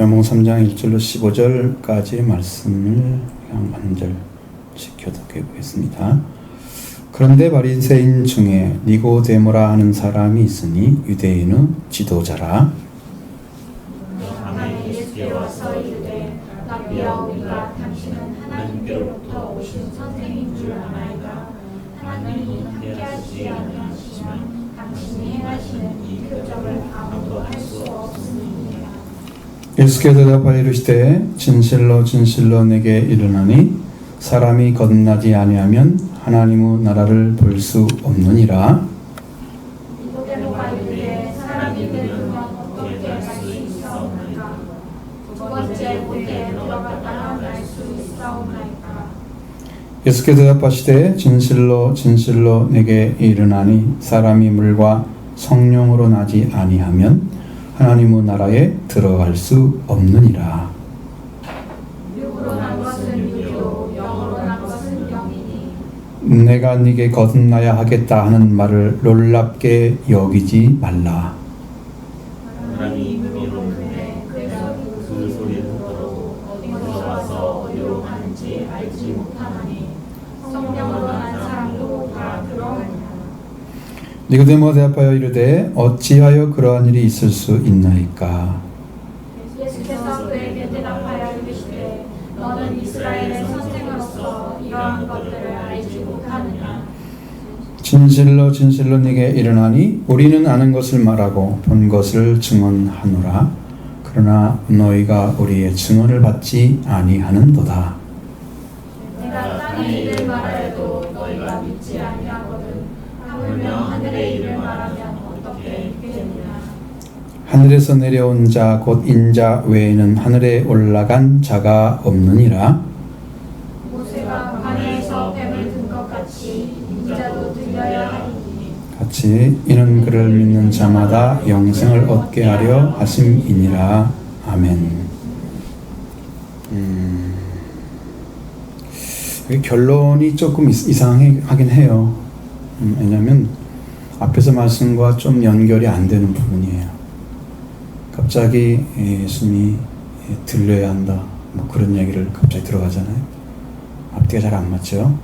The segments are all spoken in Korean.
요한복음 3장 1절로 15절까지의 말씀을 한 절씩 교독해 보겠습니다. 그런데 바리새인 중에 니고데모라 하는 사람이 있으니 유대인의 지도자라. 밤에 예수께 와서 이르되 라비야 우리가 당신은 하나님께로부터 오신 선생인 줄 아나이다. 하나님이 함께하시지 아니하시지만 당신이 행하시는 이 표적을 아무도 할 수 없으니이다. 예수께서 대답하여 이르시되 진실로 진실로 내게 이르노니 사람이 거듭나지 아니하면 하나님의 나라를 볼 수 없느니라. 니고데모가 이르되 사람이 늙으면 어떻게 갈 수 있사오나이까? 두 번째 못에 들어갔다가 날 수 있사오나이까? 예수께서 대답하시되 진실로 진실로 내게 이르나니 사람이 물과 성령으로 나지 아니하면 하나님의 나라에 들어갈 수 없느니라. 육으로 난 것은 육이요 영으로 난 것은 영이니 내가 네게 거듭나야 하겠다 하는 말을 놀랍게 여기지 말라. 사람이 이르노되 그래서 그 소리를 듣고 어디서 와서 어디로 가는지 알지 못하나니 성령으로 난 사람도 다 그러하니라. 니고데모가 대답하여 이르되 어찌하여 그러한 일이 있을 수 있나이까? 예수께서 그에게 대답하여 이르시되 너는 이스라엘의 선생으로서 이러한 것들을 알지 못하느냐? 진실로 진실로 네게 이르나니 우리는 아는 것을 말하고 본 것을 증언하노라. 그러나 너희가 우리의 증언을 받지 아니하는도다. 내가 땅의 일을 말하여도 너희가 믿지 아니하거든. 하물며 하늘의 일을 말하면 어떻게 믿겠느냐? 하늘에서 내려온 자 곧 인자 외에는 하늘에 올라간 자가 없느니라. 모세가 광야에서 뱀을 든 것 같이 인자도 들려야 하리니 같이 이는 그를 믿는 자마다 영생을 얻게 하려 하심이니라. 아멘. 결론이 조금 이상하긴 해요. 왜냐하면 앞에서 말씀과 좀 연결이 안 되는 부분이에요. 갑자기 예수님이 들려야 한다, 뭐 그런 얘기를 갑자기 들어가잖아요. 앞뒤가 잘 안 맞죠.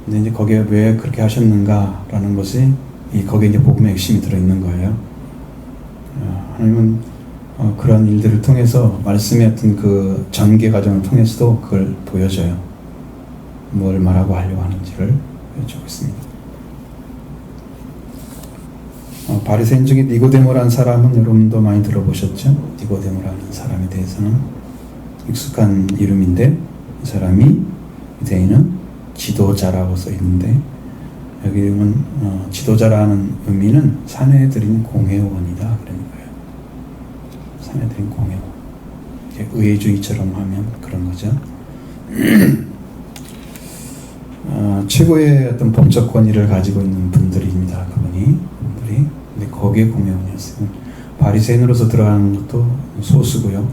근데 이제 거기에 왜 그렇게 하셨는가라는 것이 거기에 이제 복음의 핵심이 들어있는 거예요. 하나님은 그런 일들을 통해서 말씀의 어떤 그 전개 과정을 통해서도 그걸 보여줘요. 뭘 말하고 하려고 하는지를 보여주고 있습니다. 바리새인 중에 니고데모라는 사람은 여러분도 많이 들어보셨죠? 니고데모라는 사람에 대해서는 익숙한 이름인데 이 사람이 유대인은 지도자라고 써 있는데 여기 보면 지도자라는 의미는 사내들인 공회원이다 그런 거예요. 사내들인 공회원. 의회주의처럼 하면 그런 거죠. 최고의 어떤 법적 권위를 가지고 있는 분들입니다. 그분들이. 근데 거기에 공회원이었어요. 바리새인으로서 들어가는 것도 소수고요.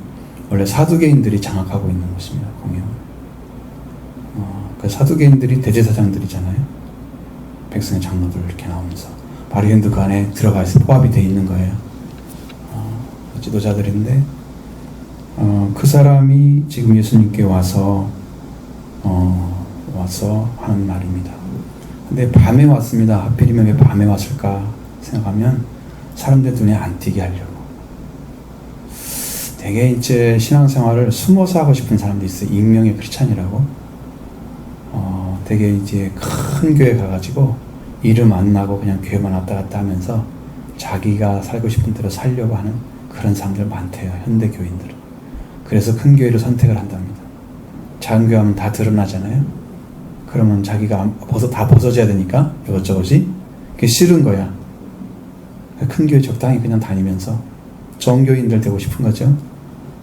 원래 사두개인들이 장악하고 있는 것입니다. 공회원. 그 사두개인들이 대제사장들이잖아요. 백성의 장로들 이렇게 나오면서 바리새인도 그 안에 들어가 있어 포함이 되어 있는 거예요. 지도자들인데 그 사람이 지금 예수님께 와서 하는 말입니다. 근데 밤에 왔습니다. 하필이면 왜 밤에 왔을까 생각하면 사람들 눈에 안 띄게 하려고. 되게 이제 신앙생활을 숨어서 하고 싶은 사람도 있어요. 익명의 크리스찬이라고. 되게 이제 큰 교회 가가지고 이름 안 나고 그냥 교회만 왔다 갔다 하면서 자기가 살고 싶은 대로 살려고 하는 그런 사람들 많대요. 현대 교인들은. 그래서 큰 교회를 선택을 한답니다. 작은 교회 하면 다 드러나잖아요. 그러면 자기가 다 벗어져야 되니까 이것저것이 그게 싫은 거야. 큰 교회 적당히 그냥 다니면서 정교인들 되고 싶은 거죠.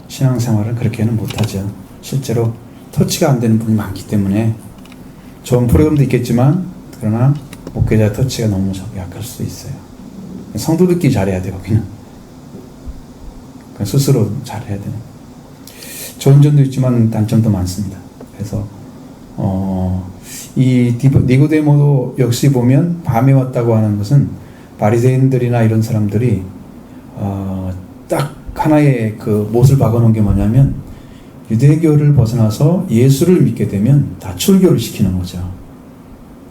신앙생활은 그렇게는 못하죠. 실제로 터치가 안 되는 분이 많기 때문에 좋은 프로그램도 있겠지만 그러나 목회자 터치가 너무 약할 수 있어요. 성도들끼리 잘해야 돼요. 거기는 스스로 잘해야 돼요. 좋은 점도 있지만 단점도 많습니다. 그래서 이 니고데모도 역시 보면 밤에 왔다고 하는 것은 바리새인들이나 이런 사람들이 딱 하나의 그 못을 박아놓은 게 뭐냐면 유대교를 벗어나서 예수를 믿게 되면 다 출교를 시키는 거죠.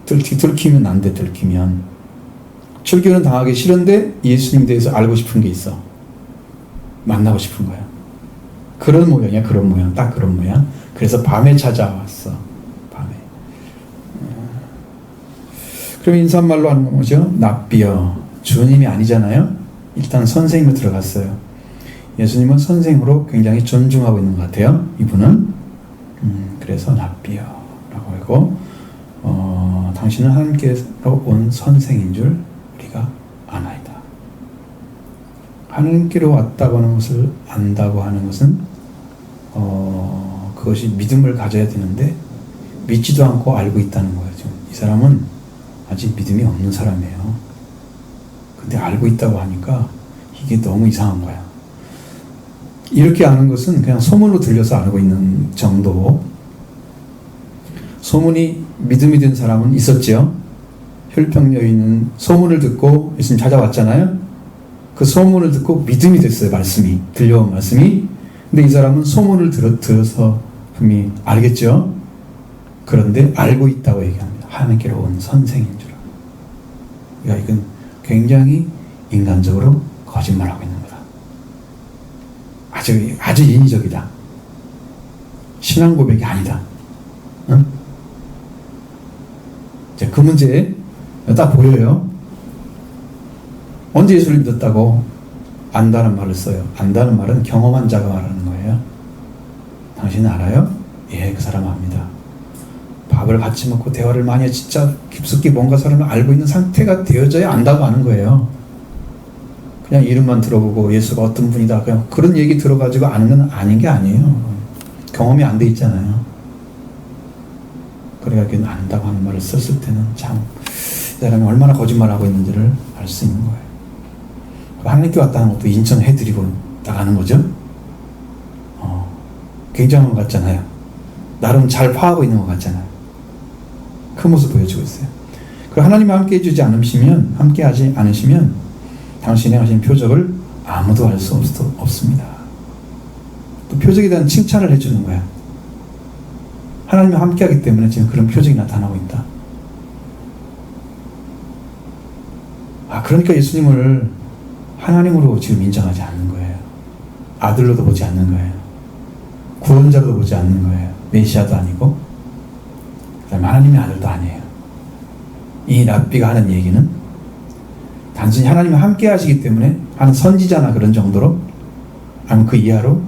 들키면 안 돼, 들키면. 출교는 당하기 싫은데 예수님에 대해서 알고 싶은 게 있어. 만나고 싶은 거야. 그런 모양이야, 그런 모양. 딱 그런 모양. 그래서 밤에 찾아왔어. 밤에. 그럼 인사말로 하는 건 뭐죠? 납비여. 주님이 아니잖아요. 일단 선생님으로 들어갔어요. 예수님은 선생으로 굉장히 존중하고 있는 것 같아요. 이분은. 그래서 납비여 라고 하고 당신은 하나님께로 온 선생인 줄 우리가 아나이다. 하나님께로 왔다고 하는 것을 안다고 하는 것은 그것이 믿음을 가져야 되는데 믿지도 않고 알고 있다는 거예요. 지금 이 사람은 아직 믿음이 없는 사람이에요. 근데 알고 있다고 하니까 이게 너무 이상한 거야. 이렇게 아는 것은 그냥 소문으로 들려서 알고 있는 정도. 소문이 믿음이 된 사람은 있었죠. 혈병 여인은 소문을 듣고 예수님 찾아왔잖아요. 그 소문을 듣고 믿음이 됐어요. 말씀이 들려온 말씀이. 근데 이 사람은 소문을 들어서 분명히 알겠죠. 그런데 알고 있다고 얘기합니다. 하나님께로 온 선생인 줄. 그러니까 이건 굉장히 인간적으로 거짓말하고 있는 거다. 아주 인위적이다. 신앙 고백이 아니다. 응? 자, 그 문제 딱 보여요. 언제 예수를 믿었다고 안다는 말을 써요. 안다는 말은 경험한 자가 말하는 거예요. 당신은 알아요? 예, 그 사람 압니다. 밥을 같이 먹고 대화를 많이 해 진짜 깊숙이 뭔가 사람을 알고 있는 상태가 되어져야 안다고 하는 거예요. 그냥 이름만 들어보고 예수가 어떤 분이다 그냥 그런 얘기 들어가지고 아는 건 아닌 게 아니에요. 경험이 안 돼 있잖아요. 그래가 안다고 하는 말을 썼을 때는 참 이 사람이 얼마나 거짓말하고 있는지를 알 수 있는 거예요. 하나님께 왔다는 것도 인정해드리고 나가는 거죠. 굉장한 것 같잖아요. 나름 잘 파악하고 있는 것 같잖아요. 그 모습 보여주고 있어요. 그리고 하나님이 함께 해주지 않으시면, 함께 하지 않으시면 당신이 하신 표적을 아무도 알 수 없습니다. 또 표적에 대한 칭찬을 해주는 거야. 하나님이 함께 하기 때문에 지금 그런 표적이 나타나고 있다. 그러니까 예수님을 하나님으로 지금 인정하지 않는 거예요. 아들로도 보지 않는 거예요. 구원자로도 보지 않는 거예요. 메시아도 아니고 그다음에 하나님의 아들도 아니에요. 이 랍비가 하는 얘기는 단순히 하나님이 함께 하시기 때문에 하는 선지자나 그런 정도로 아니면 그 이하로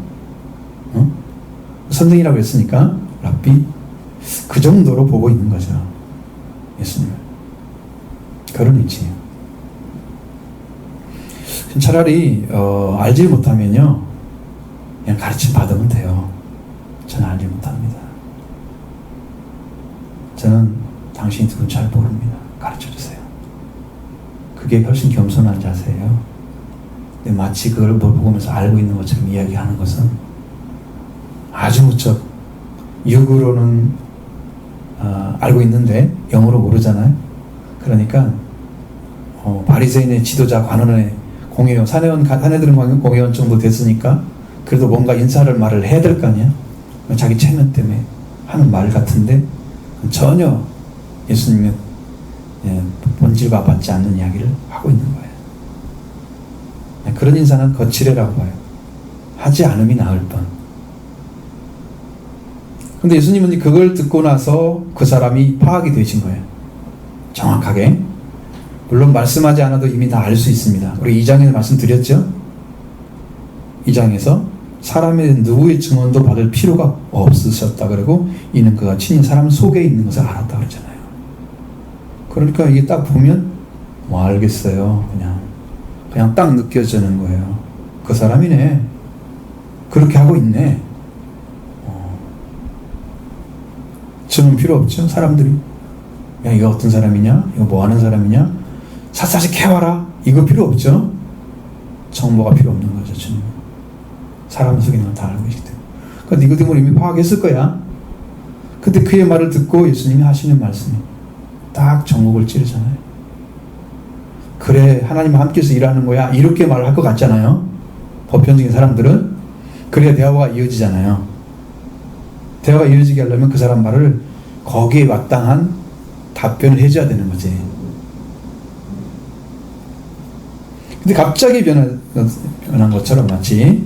선생이라고 했으니까 랍비 그 정도로 보고 있는 거죠. 예수님을. 그런 위치예요. 차라리 알지 못하면요 그냥 가르침 받으면 돼요. 저는 알지 못합니다. 저는 당신이 누군 잘 모릅니다. 가르쳐주세요. 그게 훨씬 겸손한 자세예요. 근데 마치 그걸 보면서 알고 있는 것처럼 이야기하는 것은 아주 무척 육으로는 알고 있는데 영어로 모르잖아요. 그러니까 바리새인의 지도자 관원의 공회원, 사내들은 공회원 정도 됐으니까 그래도 뭔가 인사를 말을 해야 될 거 아니야. 자기 체면 때문에 하는 말 같은데 전혀 예수님의 본질과 맞지 않는 이야기를 하고 있는 거예요. 그런 인사는 거칠애라고 봐요. 하지 않음이 나을 뻔. 근데 예수님은 그걸 듣고 나서 그 사람이 파악이 되신 거예요. 정확하게. 물론 말씀하지 않아도 이미 다 알 수 있습니다. 우리 2장에서 말씀드렸죠? 2장에서 사람의 누구의 증언도 받을 필요가 없으셨다 그러고 이는 그가 친히 사람 속에 있는 것을 알았다 그러잖아요. 그러니까 이게 딱 보면 알겠어요. 그냥 딱 느껴지는 거예요. 그 사람이네. 그렇게 하고 있네. 증언 필요 없죠. 사람들이 야 이거 어떤 사람이냐? 이거 뭐 하는 사람이냐? 샅샅이 캐와라. 이거 필요 없죠. 정보가 필요 없는 거죠. 주님. 사람 속에 있는 걸 다 알고 계시기 때문에. 그러니까 니고데모는 이미 파악했을 거야. 근데 그의 말을 듣고 예수님이 하시는 말씀이 딱 정곡을 찌르잖아요. 그래 하나님 함께해서 일하는 거야. 이렇게 말을 할 것 같잖아요. 보편적인 사람들은. 그래야 대화가 이어지잖아요. 대화가 이어지게 하려면 그 사람 말을 거기에 마땅한 답변을 해줘야 되는 거지. 근데 갑자기 변한 것처럼 마치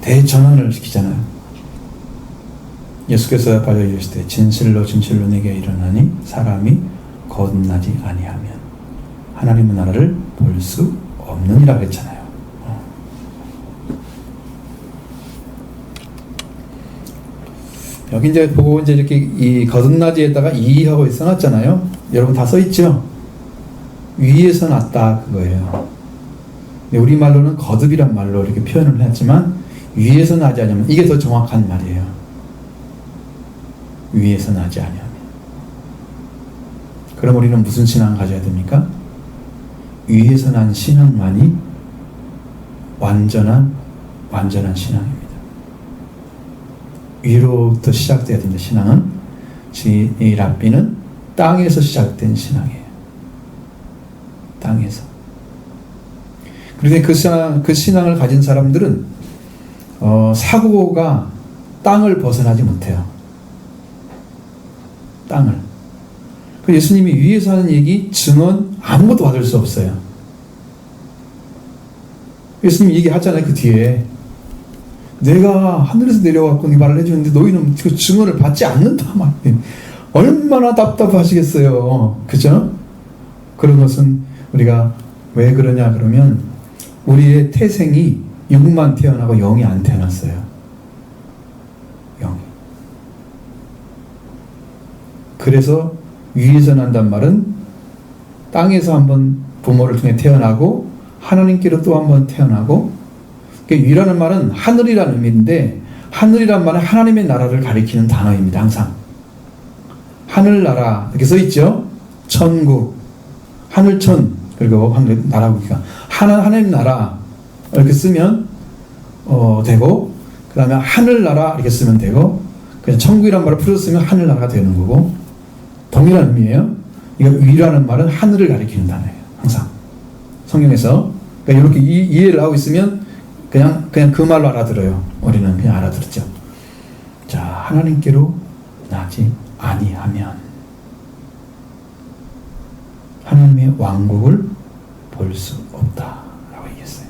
대전환을 시키잖아요. 예수께서 바로 이르시되 진실로 진실로 내게 이르노니 사람이 거듭나지 아니하면 하나님의 나라를 볼 수 없느니라 그랬잖아요. 여기 이제 보고 이제 이렇게 이 거듭나지에다가 이하고 써놨잖아요. 여러분 다 써있죠? 위에서 났다 그거예요. 우리 말로는 거듭이란 말로 이렇게 표현을 했지만 위에서 나지 않으면 이게 더 정확한 말이에요. 위에서 나지 않으면. 그럼 우리는 무슨 신앙을 가져야 됩니까? 위에서 난 신앙만이 완전한 신앙입니다. 위로부터 시작돼야 된다. 신앙은 이 랍비는 땅에서 시작된 신앙이에요. 땅에서. 그런데 그 신앙을 가진 사람들은 사고가 땅을 벗어나지 못해요. 땅을. 그 예수님이 위에서 하는 얘기, 증언 아무것도 받을 수 없어요. 예수님이 얘기하잖아요. 그 뒤에 내가 하늘에서 내려왔고 이 말을 해주는데 너희는 그 증언을 받지 않는다 말이에요. 얼마나 답답하시겠어요. 그죠? 그런 것은 우리가 왜 그러냐 그러면 우리의 태생이 육만 태어나고 영이 안 태어났어요. 영이. 그래서 위에서 난단 말은 땅에서 한번 부모를 통해 태어나고 하나님께로 또 한번 태어나고, 위라는 말은 하늘이라는 의미인데 하늘이란 말은 하나님의 나라를 가리키는 단어입니다. 항상 하늘나라 이렇게 써있죠. 천국, 하늘천, 그리고 하늘나라국이가 하나님 나라 이렇게 쓰면 되고, 그 다음에 하늘나라 이렇게 쓰면 되고, 그냥 천국이란 말을 풀어 쓰면 하늘나라가 되는 거고, 동일한 의미예요. 이거 위라는 말은 하늘을 가리키는 단어예요. 항상 성경에서. 그러니까 이렇게 이해를 하고 있으면 그냥 그 말로 알아들어요. 우리는 그냥 알아들었죠. 자, 하나님께로 나지 아니하면 하나님의 왕국을 볼 수 없다라고 얘기했어요.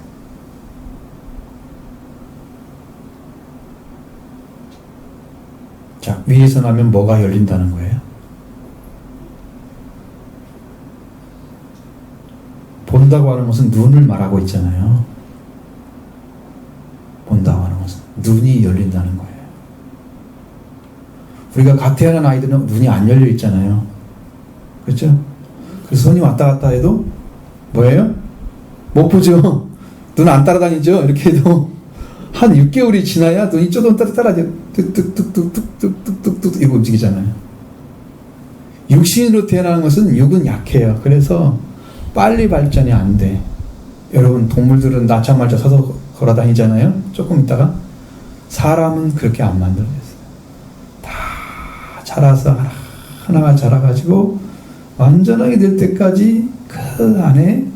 자, 위에서 나면 뭐가 열린다는 거예요? 본다고 하는 것은 눈을 말하고 있잖아요. 본다고 하는 것은 눈이 열린다는 거예요. 우리가 갓 태어난 아이들은 눈이 안 열려 있잖아요. 그렇죠? 그래서 손이 왔다 갔다 해도 뭐예요? 못 보죠. 눈 안 따라다니죠. 이렇게 해도 한 6개월이 지나야 눈이 조금 따라다녀. 뚝뚝뚝뚝뚝뚝뚝뚝 이거 움직이잖아요. 육신으로 태어나는 것은 육은 약해요. 그래서 빨리 발전이 안 돼. 여러분, 동물들은 낳자마자 서서 걸어 다니잖아요. 조금 있다가. 사람은 그렇게 안 만들어졌어요. 다 자라서 하나가 자라가지고 완전하게 될 때까지 그 안에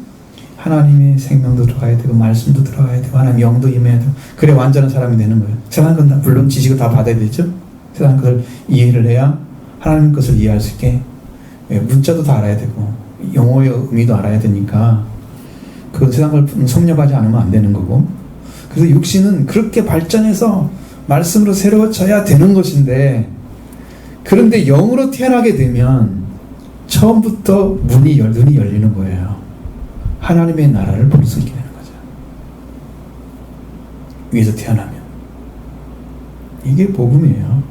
하나님의 생명도 들어가야 되고 말씀도 들어가야 되고 하나님의 영도 임해야 되고, 그래 완전한 사람이 되는 거예요. 세상 건 다 물론 지식을 다 받아야 되죠. 세상 것을 이해를 해야 하나님 것을 이해할 수 있게 문자도 다 알아야 되고 영어의 의미도 알아야 되니까 그 세상을 섭렵하지 않으면 안 되는 거고, 그래서 육신은 그렇게 발전해서 말씀으로 새로워져야 되는 것인데, 그런데 영으로 태어나게 되면 처음부터 눈이 열리는 거예요. 하나님의 나라를 볼 수 있게 되는 거죠. 위에서 태어나면. 이게 복음이에요.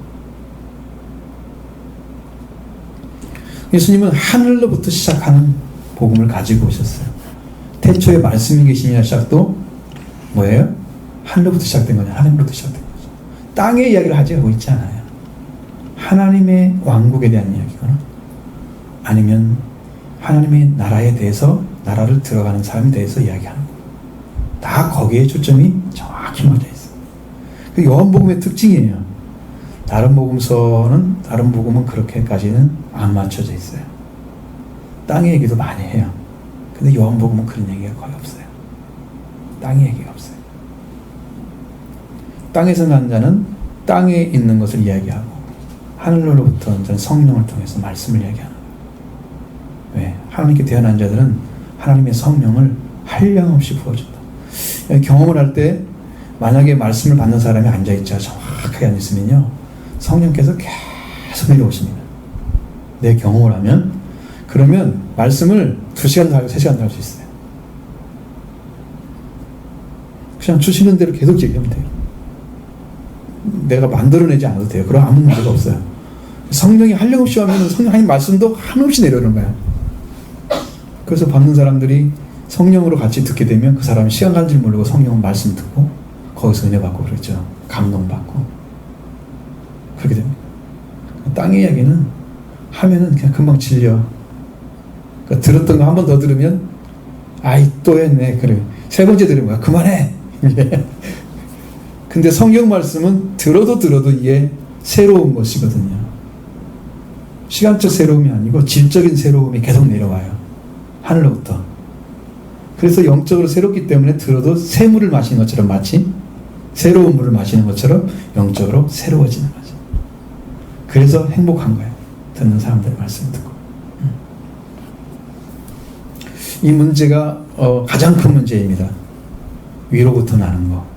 예수님은 하늘로부터 시작하는 복음을 가지고 오셨어요. 태초에 말씀이 계시니라 시작도 뭐예요? 하늘로부터 시작된 거죠. 하늘로부터 시작된 거죠. 땅의 이야기를 하고 있지 않아요. 하나님의 왕국에 대한 이야기거나 아니면 하나님의 나라에 대해서, 나라를 들어가는 사람에 대해서 이야기하는 거예요. 다 거기에 초점이 정확히 맞아 있어요. 그 요한복음의 특징이에요. 다른 복음은 그렇게까지는 안 맞춰져 있어요. 땅의 얘기도 많이 해요. 근데 요한복음은 그런 얘기가 거의 없어요. 땅의 얘기가 없어요. 땅에서 난 자는 땅에 있는 것을 이야기하고 하늘로부터 온 자는 성령을 통해서 말씀을 이야기하는 거예요. 왜? 하나님께 태어난 자들은 하나님의 성령을 한량없이 부어준다. 경험을 할 때 만약에 말씀을 받는 사람이 앉아있자 정확하게 앉아있으면요, 성령께서 계속 내려오십니다. 내 경험을 하면, 그러면 말씀을 2시간도 하고 3시간도 할 수 있어요. 그냥 주시는 대로 계속 얘기하면 돼요. 내가 만들어내지 않아도 돼요. 그럼 아무 문제가 없어요. 성령이 한량없이 하면 성령의 말씀도 한없이 내려오는 거예요. 그래서 받는 사람들이 성령으로 같이 듣게 되면 그 사람이 시간 가는 줄 모르고 성령은 말씀 듣고 거기서 은혜 받고 그러죠. 감동받고 그렇게 됩니다. 땅의 이야기는 하면은 그냥 금방 질려. 그러니까 들었던 거 한 번 더 들으면 아이 또 했네. 그래. 3번째 들은 거야. 그만해. 근데 성경 말씀은 들어도 이게 새로운 것이거든요. 시간적 새로움이 아니고 질적인 새로움이 계속 내려와요. 하늘로부터. 그래서 영적으로 새롭기 때문에 들어도 새 물을 마시는 것처럼, 마치 새로운 물을 마시는 것처럼 영적으로 새로워지는 거죠. 그래서 행복한 거예요. 듣는 사람들의 말씀을 듣고. 이 문제가 가장 큰 문제입니다. 위로부터 나는 거.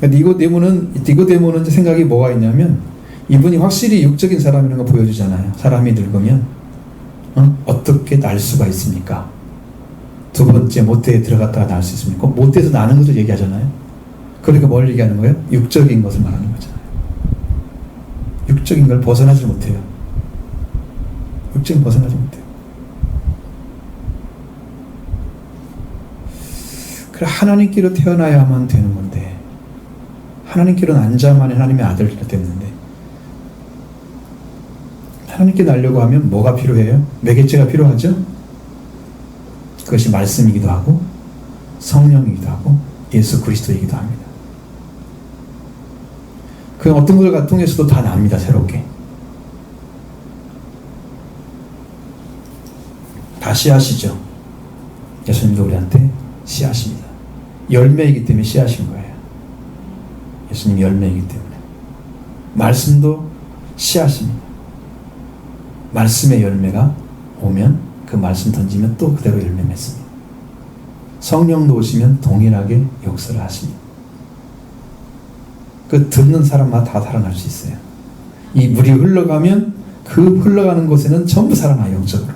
니고데모는 생각이 뭐가 있냐면, 이분이 확실히 육적인 사람이라는 거 보여주잖아요. 사람이 늙으면 어떻게 날 수가 있습니까? 2번째 모태에 들어갔다가 날 수 있습니까? 모태에서 나는 것도 얘기하잖아요. 그러니까 뭘 얘기하는 거예요? 육적인 것을 말하는 거잖아요. 육적인 걸 벗어나지 못해요. 육적인 벗어나지 못해요. 그래, 하나님께로 태어나야만 되는 건데, 하나님께로 난 자만이 하나님의 아들이라 됐는데, 하나님께 나려고 하면 뭐가 필요해요? 매개체가 필요하죠? 그것이 말씀이기도 하고 성령이기도 하고 예수 그리스도이기도 합니다. 그 어떤 것을 통해서도 다 납니다. 새롭게. 다 씨앗이죠. 예수님도 우리한테 씨앗입니다. 열매이기 때문에 씨앗인 거예요. 예수님 열매이기 때문에. 말씀도 씨앗입니다. 말씀의 열매가 오면 그 말씀 던지면 또 그대로 열매 맺습니다. 성령도 오시면 동일하게 역사를 하십니다. 그 듣는 사람마다 다 살아날 수 있어요. 이 물이 흘러가면 그 흘러가는 곳에는 전부 살아나요. 영적으로.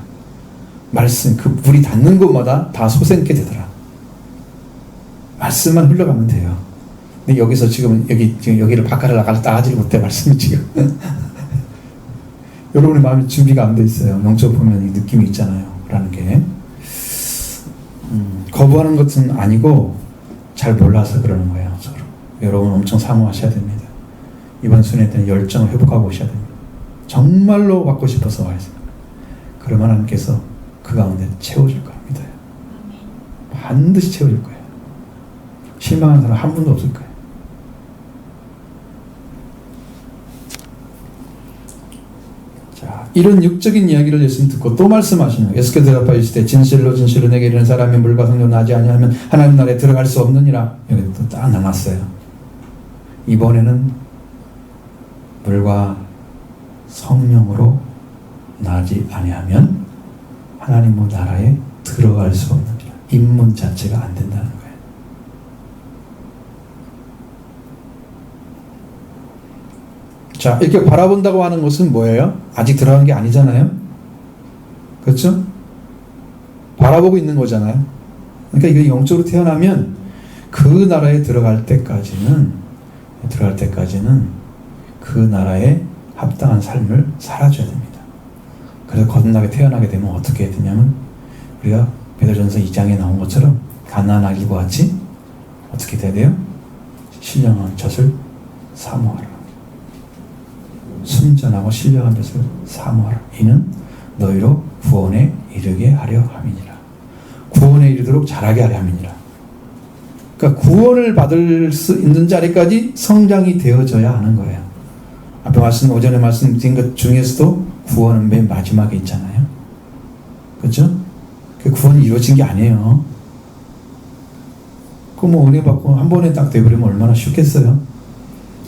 말씀, 그 물이 닿는 곳마다 다 솟아있게 되더라. 말씀만 흘러가면 돼요. 근데 여기서 지금 여기를 바깥을 나가지 못해. 말씀이 지금 여러분의 마음이 준비가 안 돼 있어요. 영적 보면 이 느낌이 있잖아요. 라는 게. 거부하는 것은 아니고 잘 몰라서 그러는 거예요. 서로. 여러분 엄청 사모하셔야 됩니다. 이번 순회 때는 열정을 회복하고 오셔야 됩니다. 정말로 받고 싶어서 와야 돼요. 그러면 하나님께서 그 가운데 채워줄 겁니다. 반드시 채워줄 거예요. 실망한 사람 한 분도 없을 거예요. 이런 육적인 이야기를 예수님 듣고 또 말씀하시는 거예요. 예수께서 대답하여 이르시되 진실로 내게 이르는 사람이 물과 성령 나지 아니하면 하나님 나라에 들어갈 수 없느니라. 여기 또 딱 나눴어요. 이번에는 물과 성령으로 나지 아니하면 하나님 나라에 들어갈 수 없느니라. 입문 자체가 안 된다는 거예요. 자, 이렇게 바라본다고 하는 것은 뭐예요? 아직 들어간 게 아니잖아요? 그렇죠? 바라보고 있는 거잖아요? 그러니까 이게 영적으로 태어나면 그 나라에 들어갈 때까지는 그 나라에 합당한 삶을 살아줘야 됩니다. 그래서 거듭나게 태어나게 되면 어떻게 해야 되냐면, 우리가 베드로전서 2장에 나온 것처럼 가나안 아기와 같이 어떻게 돼야 돼요? 신령한 젖을 사모하라. 순전하고 신령한 젖을 사모하라. 이는 너희로 구원에 이르게 하려 함이니라. 구원에 이르도록 잘하게 하려 함이니라. 그러니까 구원을 받을 수 있는 자리까지 성장이 되어져야 하는 거예요. 앞에 말씀, 오전에 말씀드린 것 중에서도 구원은 맨 마지막에 있잖아요. 그렇죠? 그 구원이 이루어진 게 아니에요. 그 뭐 은혜 받고 한 번에 딱 돼버리면 얼마나 쉽겠어요?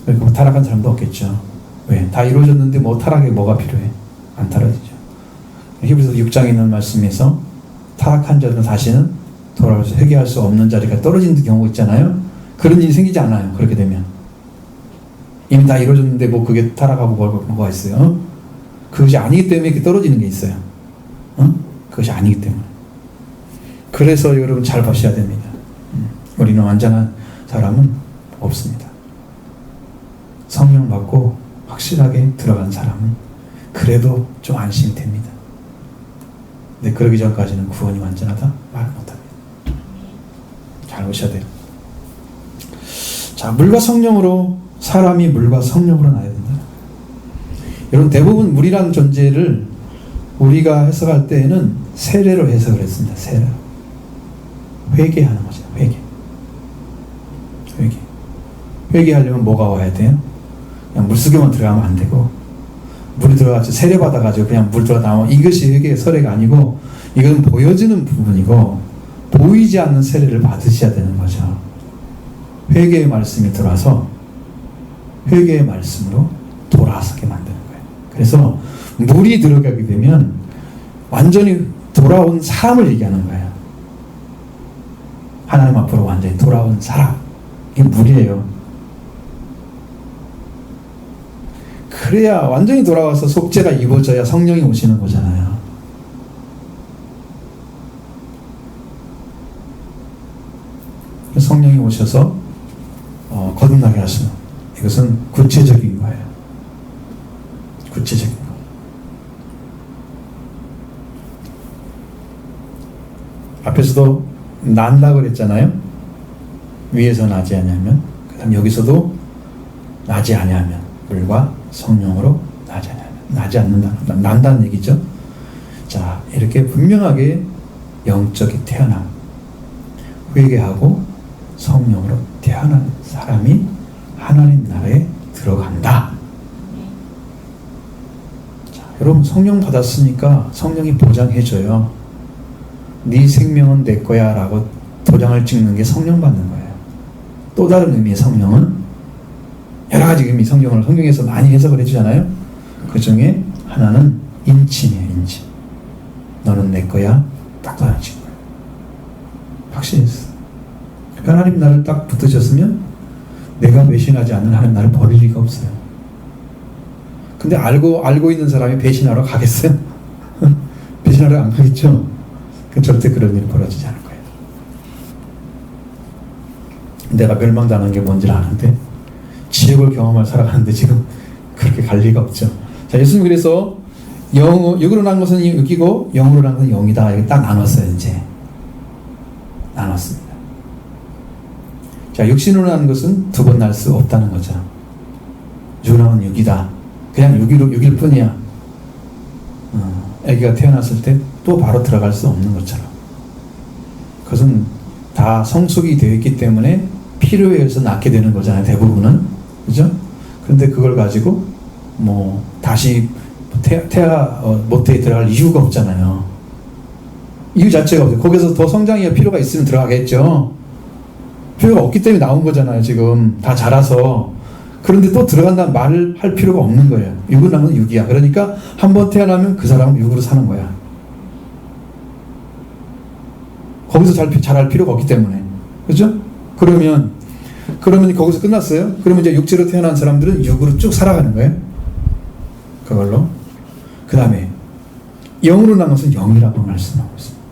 그러니까 뭐 타락한 사람도 없겠죠. 왜? 다 이루어졌는데 뭐 타락에 뭐가 필요해? 안 타락이죠. 히브리서 6장에 있는 말씀에서 타락한 자들은 다시는 돌아와서 회개할 수 없는 자리가 떨어지는 경우가 있잖아요. 그런 일이 생기지 않아요. 그렇게 되면 이미 다 이루어졌는데 뭐 그게 타락하고 뭐가 있어요? 그것이 아니기 때문에 이렇게 떨어지는 게 있어요. 그것이 아니기 때문에. 그래서 여러분 잘 보셔야 됩니다. 우리는 완전한 사람은 없습니다. 성령 받고 확실하게 들어간 사람은 그래도 좀 안심이 됩니다. 근데 그러기 전까지는 구원이 완전하다 말 못합니다. 잘 보셔야 돼요. 자, 물과 성령으로, 사람이 물과 성령으로 나야 된다. 여러분, 대부분 물이라는 존재를 우리가 해석할 때에는 세례로 해석을 했습니다. 세례. 회개하는 거죠. 회개. 회개하려면 뭐가 와야 돼요? 그냥 물속에만 들어가면 안 되고, 물이 들어가서 세례 받아가지고 그냥 물 들어가 나오면 이것이 회개의 설례가 아니고, 이건 보여지는 부분이고, 보이지 않는 세례를 받으셔야 되는 거죠. 회개의 말씀이 들어와서 회개의 말씀으로 돌아서게 만드는 거예요. 그래서 물이 들어가게 되면 완전히 돌아온 사람을 얘기하는 거예요. 하나님 앞으로 완전히 돌아온 사람. 이게 물이에요. 그래야 완전히 돌아와서 속죄가 이루어져야 성령이 오시는 거잖아요. 성령이 오셔서 거듭나게 하시는, 이것은 구체적인 거예요. 구체적인 거. 앞에서도 난다고 그랬잖아요. 위에서 나지 아니하면, 그 다음 여기서도 나지 아니하면, 물과 성령으로 나지 아니하면, 나지 않는다, 난다는 얘기죠. 자, 이렇게 분명하게 영적인 태어남, 회개하고 성령으로 태어난 사람이 하나님 나라에 들어간다. 자, 여러분, 성령 받았으니까 성령이 보장해줘요. 네 생명은 내 거야 라고 도장을 찍는 게 성령 받는 거예요. 또 다른 의미의 성령은 여러 가지 의미, 성경에서 많이 해석을 해주잖아요. 그 중에 하나는 인친이에요. 인친. 너는 내 거야. 딱 도장찍은 거예요. 확신했어. 하나님 나를 딱 붙드셨으면 내가 배신하지 않는 하나님 나를 버릴 리가 없어요. 근데 알고 있는 사람이 배신하러 가겠어요? 배신하러 안 가겠죠? 절대 그런 일이 벌어지지 않을 거예요. 내가 멸망당한 게 뭔지를 아는데 지옥을 경험할 살아가는데 지금 그렇게 갈 리가 없죠. 자, 예수님 그래서 육으로 난 것은 육이고 영으로 난 것은 영이다. 이렇게 딱 나눴어요. 이제 나눴습니다. 자, 육신으로 난 것은 두 번 날 수 없다는 거죠. 육으로 나면 육이다. 그냥 육일 뿐이야. 아기가 태어났을 때 또 바로 들어갈 수 없는 것처럼. 그것은 다 성숙이 되어 있기 때문에 필요에 의해서 낳게 되는 거잖아요. 대부분은. 그죠? 그런데 그걸 가지고 뭐 다시 모태에 들어갈 이유가 없잖아요. 이유 자체가 없어요. 거기서 더 성장이 필요가 있으면 들어가겠죠. 필요가 없기 때문에 나온 거잖아요. 지금 다 자라서. 그런데 또 들어간다는 말을 할 필요가 없는 거예요. 육은 나면 육이야. 그러니까 한 번 태어나면 그 사람은 육으로 사는 거야. 거기서 자랄 필요가 없기 때문에. 그죠? 그러면 거기서 끝났어요? 그러면 이제 육체로 태어난 사람들은 육으로 쭉 살아가는 거예요. 그걸로. 그 다음에 영으로 난 것은 영이라고 말씀하고 있습니다.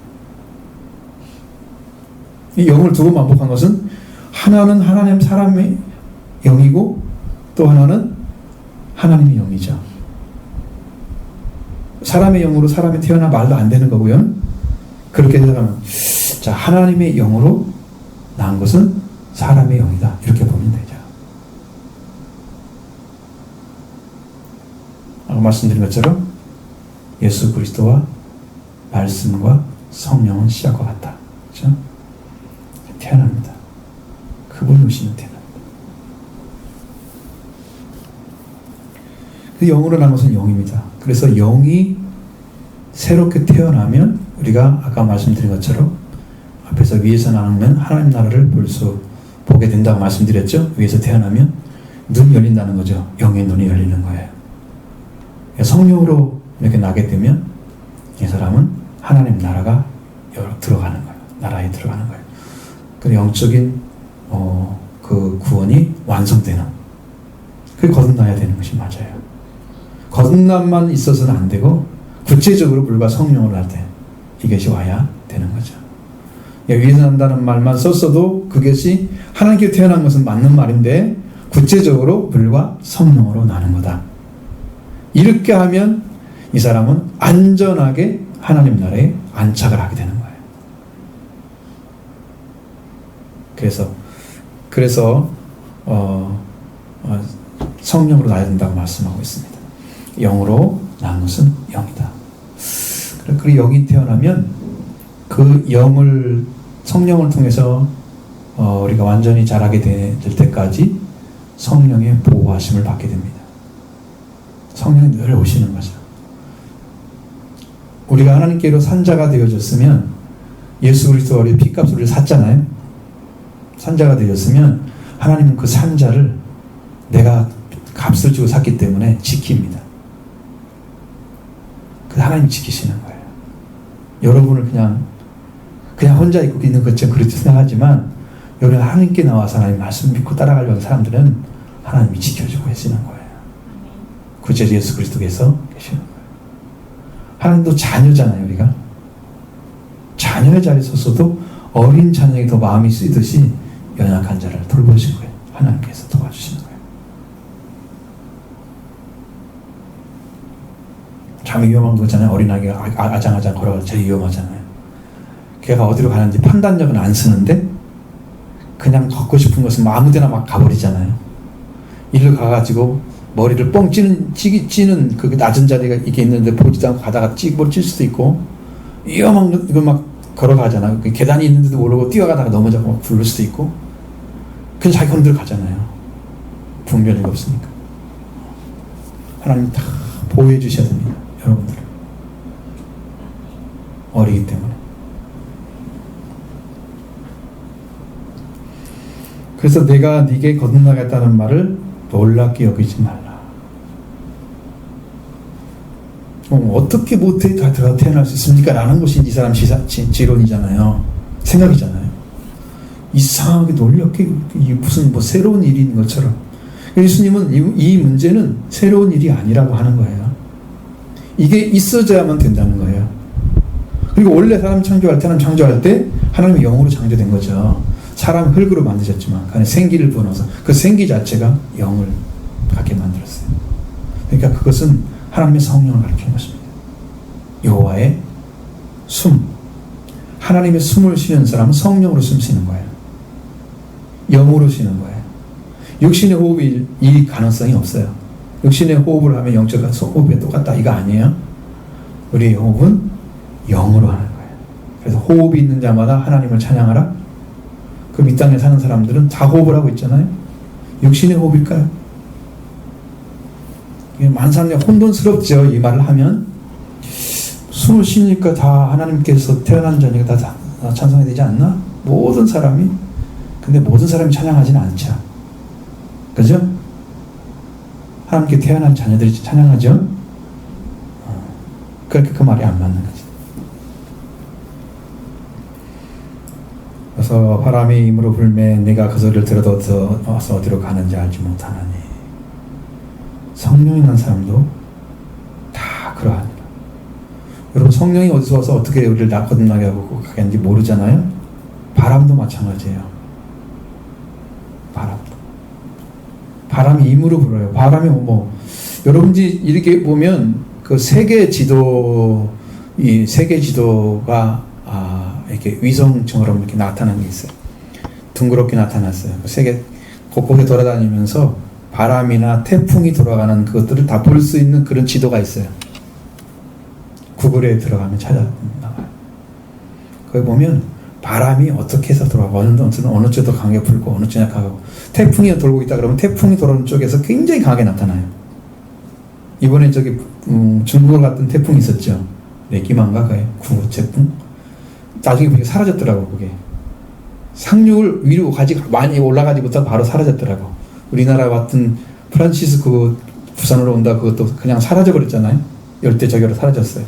이 영을 두 번 반복한 것은 하나는 하나님 사람의 영이고 또 하나는 하나님의 영이죠. 사람의 영으로 사람이 태어나 말도 안 되는 거고요. 그렇게 생각하면 자, 하나님의 영으로 난 것은 사람의 영이다. 이렇게 보면 되죠. 아까 말씀드린 것처럼 예수 그리스도와 말씀과 성령은 씨앗과 같다. 그렇죠? 태어납니다. 그분이 오시면 태어납니다. 그 영으로 난 것은 영입니다. 그래서 영이 새롭게 태어나면 우리가 아까 말씀드린 것처럼 앞에서 위에서 나오면 하나님 나라를 보게 된다고 말씀드렸죠. 위에서 태어나면 눈이 열린다는 거죠. 영의 눈이 열리는 거예요. 성령으로 이렇게 나게 되면 이 사람은 하나님 나라가 들어가는 거예요. 나라에 들어가는 거예요. 그 영적인 그 구원이 완성되는, 그게 거듭나야 되는 것이 맞아요. 거듭남만 있어서는 안 되고 구체적으로 불과 성령을 할 때 이것이 와야 되는 거죠. 위에서 난다는 말만 썼어도 그것이 하나님께 태어난 것은 맞는 말인데 구체적으로 불과 성령으로 나는 거다. 이렇게 하면 이 사람은 안전하게 하나님 나라에 안착을 하게 되는 거예요. 그래서 성령으로 나야 된다고 말씀하고 있습니다. 영으로 난 것은 영이다. 그 영이 태어나면 그 성령을 통해서 우리가 완전히 자라게 될 때까지 성령의 보호하심을 받게 됩니다. 성령이 늘 오시는 거죠. 우리가 하나님께로 산자가 되어졌으면, 예수 그리스도가 우리 피값으로 우리를 샀잖아요. 산자가 되었으면 하나님은 그 산자를 내가 값을 주고 샀기 때문에 지킵니다. 그 하나님이 지키시는 거예요. 여러분을 그냥 혼자 있는 것처럼 그렇게 생각하지만, 여러분 하나님께 나와서 하나님 말씀 믿고 따라가려는 사람들은 하나님이 지켜주고 계시는 거예요. 구제 예수 그리스도께서 계시는 거예요. 하나님도 자녀잖아요. 우리가 자녀의 자리에 섰어도 어린 자녀에게 더 마음이 쓰이듯이 연약한 자를 돌보신 거예요. 하나님께서 도와주시는 거예요. 참 위험한 거잖아요. 어린아이가 아장아장 걸어가서 제일 위험하잖아요. 걔가 어디로 가는지 판단력은 안 쓰는데 그냥 걷고 싶은 것은 아무데나 막 가버리잖아요. 일로 가가지고 머리를 뻥 찌는 그 낮은 자리가 이게 있는데 보지도 않고 가다가 머리 찔 수도 있고, 위험한 거 막 걸어가잖아요. 계단이 있는데도 모르고 뛰어가다가 넘어져서 막 굴릴 수도 있고, 그냥 자기 혼들 가잖아요. 분별이 없으니까. 하나님 다 보호해 주셔야 됩니다. 여러분들 어리기 때문에. 그래서 내가 네게 거듭나겠다는 말을 놀랍게 여기지 말라. 어떻게 못해 다 태어날 수 있습니까? 라는 것이 이 사람 지론이잖아요. 생각이잖아요. 이상하게 놀랍게 무슨 새로운 일이 있는 것처럼. 예수님은 이 문제는 새로운 일이 아니라고 하는 거예요. 이게 있어져야만 된다는 거예요. 그리고 원래 사람 창조할 때 하나님의 영으로 창조된 거죠. 사람 흙으로 만드셨지만 그 안에 생기를 부어넣어서 그 생기 자체가 영을 갖게 만들었어요. 그러니까 그것은 하나님의 성령을 가리키는 것입니다. 여호와의 숨. 하나님의 숨을 쉬는 사람은 성령으로 숨 쉬는 거예요. 영으로 쉬는 거예요. 육신의 호흡이 이 가능성이 없어요. 육신의 호흡을 하면 영적 호흡이 똑같다, 이거 아니에요. 우리의 호흡은 영으로 하는 거예요. 그래서 호흡이 있는 자마다 하나님을 찬양하라. 그럼 이 땅에 사는 사람들은 다 호흡을 하고 있잖아요. 육신의 호흡일까요? 만상에 혼돈스럽죠. 이 말을 하면 숨을 쉬니까 다 하나님께서 태어난 자니까 다 찬송해야 되지 않나? 모든 사람이. 근데 모든 사람이 찬양하지는 않죠. 그죠? 하나님께 태어난 자녀들이 찬양하죠. 그렇게 그 말이 안 맞는 거지. 그래서 바람이 힘으로 불매 내가 그 소리를 들어도 어서 어디로 가는지 알지 못하나니. 성령이 난 사람도 다 그러하니라. 여러분, 성령이 어디서 와서 어떻게 우리를 거듭나게 하고 가겠는지 모르잖아요. 바람도 마찬가지예요. 바람이 힘으로 불어요. 바람이 여러분들이 이렇게 보면 그 세계 지도가 이렇게 위성처럼 이렇게 나타나는 게 있어요. 둥그렇게 나타났어요. 세계 곳곳에 돌아다니면서 바람이나 태풍이 돌아가는 그것들을 다 볼 수 있는 그런 지도가 있어요. 구글에 들어가면 찾아 나와요. 거기 보면 바람이 어떻게 해서 돌아가고 어느 쪽도 강하게 불고 어느 쪽이 약하고, 태풍이 돌고 있다 그러면 태풍이 돌아오는 쪽에서 굉장히 강하게 나타나요. 이번에 중국을 갔던 태풍이 있었죠. 내기만가 그게 구체품 나중에 보니까 사라졌더라고. 그게 상륙을 위로 많이 올라가지 못하고 바로 사라졌더라고. 우리나라 왔던 프란치스코 부산으로 온다 그것도 그냥 사라져 버렸잖아요. 열대저기로 사라졌어요.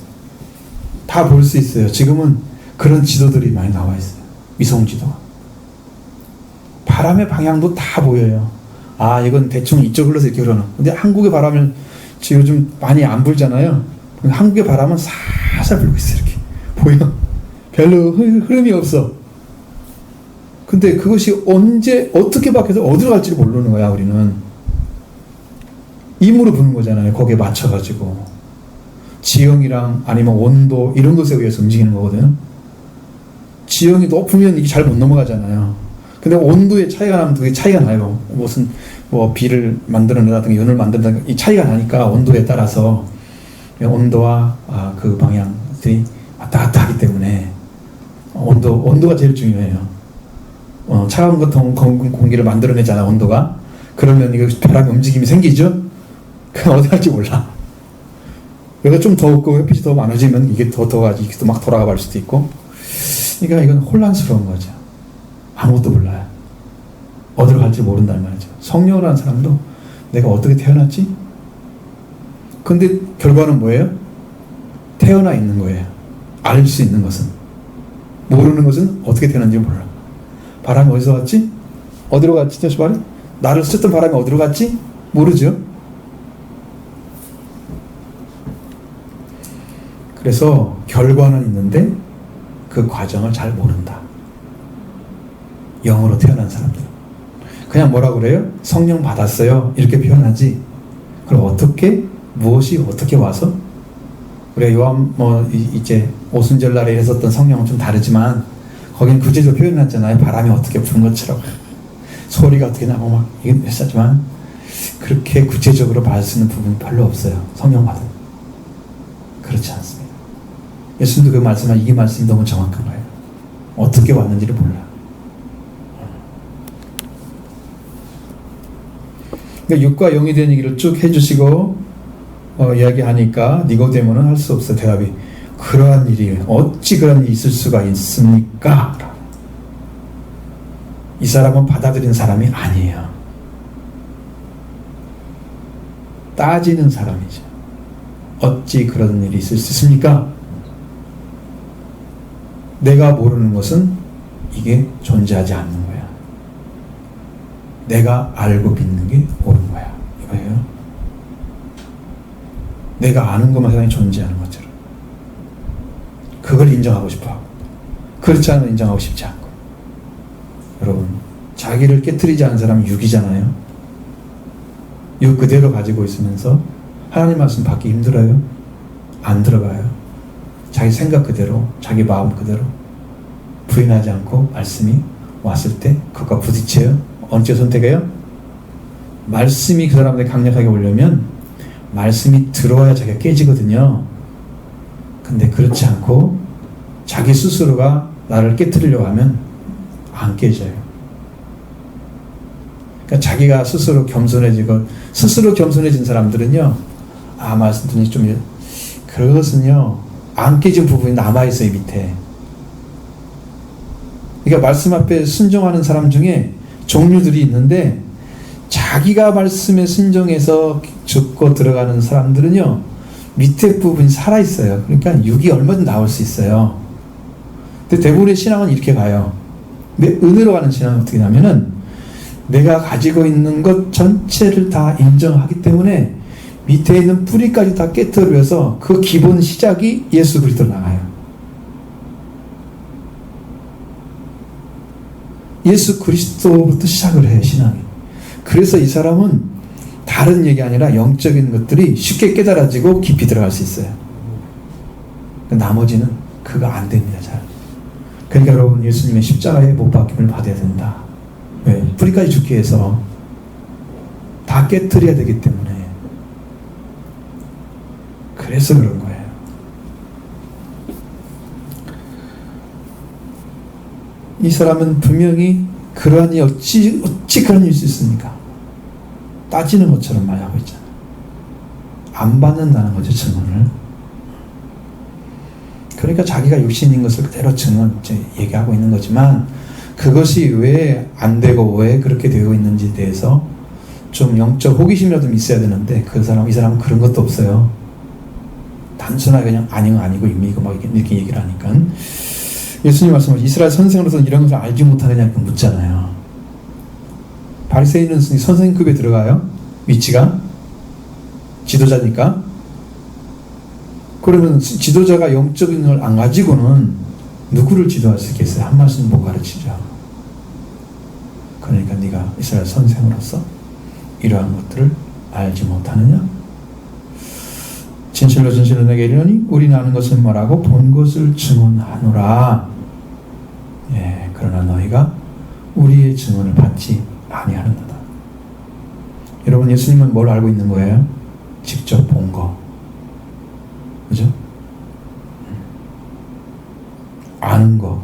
다 볼 수 있어요. 지금은 그런 지도들이 많이 나와 있어요. 위성 지도가. 바람의 방향도 다 보여요. 아, 이건 대충 이쪽 흘러서 이렇게 흘러나. 근데 한국의 바람은 지금 요즘 많이 안 불잖아요. 한국의 바람은 살살 불고 있어요. 이렇게 보여. 별로 흐름이 없어. 근데 그것이 언제 어떻게 바뀌어서 어디로 갈지를 모르는 거야. 우리는 임으로 부는 거잖아요. 거기에 맞춰가지고 지형이랑 아니면 온도 이런 것에 의해서 움직이는 거거든요. 지형이 높으면 이게 잘 못 넘어가잖아요. 근데 온도의 차이가 나면 그게 차이가 나요. 무슨 뭐 비를 만들어내다든가 연을 만든다든가 이 차이가 나니까 온도에 따라서 온도와 그 방향들이 왔다 갔다 하기 때문에 온도가 제일 중요해요. 차가운 공기를 만들어내잖아, 온도가. 그러면 이거 벼락의 움직임이 생기죠? 그냥 어디 갈지 몰라. 여기가 좀 더웠고 햇빛이 더 많아지면 이게 더 더워가지고 이게 또 막 돌아가 버릴 수도 있고. 그러니까 이건 혼란스러운 거죠. 아무것도 몰라요. 어디로 갈지 모른다는 말이죠. 성령을 하는 사람도 내가 어떻게 태어났지? 근데 결과는 뭐예요? 태어나 있는 거예요. 알 수 있는 것은. 모르는 것은 어떻게 태어났는지 몰라. 바람이 어디서 왔지? 어디로 갔지? 저 바람이? 나를 스쳤던 바람이 어디로 갔지? 모르죠. 그래서 결과는 있는데 그 과정을 잘 모른다. 영으로 태어난 사람들. 그냥 뭐라 그래요? 성령 받았어요. 이렇게 표현하지. 그럼 어떻게? 무엇이 어떻게 와서? 우리가 요한 이제 오순절날에 했었던 성령은 좀 다르지만 거긴 구체적으로 표현했잖아요. 바람이 어떻게 부는 것처럼 소리가 어떻게 나고 막 이건 했었지만 그렇게 구체적으로 받을 수 있는 부분이 별로 없어요. 성령 받은. 그렇지 않습니다. 예수님도 그 말씀은 이 말씀이 너무 정확한 거예요. 어떻게 왔는지를 몰라. 그러니까 육과 영이 된 얘기를 쭉 해주시고 이야기하니까 니고데모는 할 수 없어. 대답이 그러한 일이 어찌 그런 일이 있을 수가 있습니까? 이 사람은 받아들인 사람이 아니에요. 따지는 사람이죠. 어찌 그런 일이 있을 수 있습니까? 내가 모르는 것은 이게 존재하지 않는 거야. 내가 알고 믿는 게 옳은 거야. 이거예요. 내가 아는 것만 세상에 존재하는 것처럼. 그걸 인정하고 싶어 하고. 그렇지 않으면 인정하고 싶지 않고. 여러분, 자기를 깨트리지 않은 사람은 육이잖아요. 육 그대로 가지고 있으면서 하나님 말씀 받기 힘들어요? 안 들어가요. 자기 생각 그대로, 자기 마음 그대로 부인하지 않고 말씀이 왔을 때 그것과 부딪혀요. 언제 선택해요? 말씀이 그 사람한테 강력하게 오려면 말씀이 들어와야 자기가 깨지거든요. 근데 그렇지 않고 자기 스스로가 나를 깨트리려고 하면 안 깨져요. 그러니까 자기가 스스로 겸손해지고 스스로 겸손해진 사람들은요, 말씀 듣는 좀 그것은요 안 깨진 부분이 남아있어요. 밑에. 그러니까 말씀 앞에 순종하는 사람 중에 종류들이 있는데 자기가 말씀에 순종해서 죽고 들어가는 사람들은요 밑에 부분이 살아있어요. 그러니까 육이 얼마든지 나올 수 있어요. 근데 대부분의 신앙은 이렇게 가요. 근데 은혜로 가는 신앙은 어떻게 하냐면은 내가 가지고 있는 것 전체를 다 인정하기 때문에 밑에 있는 뿌리까지 다 깨트려서 그 기본 시작이 예수 그리스도로 나가요. 예수 그리스도부터 시작을 해요. 신앙이. 그래서 이 사람은 다른 얘기 아니라 영적인 것들이 쉽게 깨달아지고 깊이 들어갈 수 있어요. 나머지는 그거 안 됩니다. 잘. 그러니까 여러분 예수님의 십자가에 못 박힘을 받아야 된다. 왜? 뿌리까지 죽게 해서 다 깨트려야 되기 때문에. 그래서 그런 거예요. 이 사람은 분명히 그러한 어찌 그런 일이 있습니까? 따지는 것처럼 말하고 있잖아요. 안 받는다는 거죠, 증언을. 그러니까 자기가 육신인 것을 그대로 얘기하고 있는 거지만 그것이 왜 안 되고 왜 그렇게 되고 있는지에 대해서 좀 영적 호기심이라도 좀 있어야 되는데 이 사람은 그런 것도 없어요. 단순하게 그냥 아니고 이미고 막 이렇게 얘기를 하니까 예수님 말씀하신 이스라엘 선생으로서는 이런 것을 알지 못하느냐 이렇게 묻잖아요. 바리새인은 선생급에 들어가요? 위치가? 지도자니까? 그러면 지도자가 영적인 걸 안 가지고는 누구를 지도할 수 있겠어요? 한 말씀 못 가르치죠. 그러니까 네가 이스라엘 선생으로서 이러한 것들을 알지 못하느냐? 진실로 진실로 내게 이르노니 우리는 아는 것을 말하고 본 것을 증언하노라. 예, 그러나 너희가 우리의 증언을 받지 아니하는도다. 여러분, 예수님은 뭘 알고 있는 거예요? 직접 본 거. 그죠? 아는 거.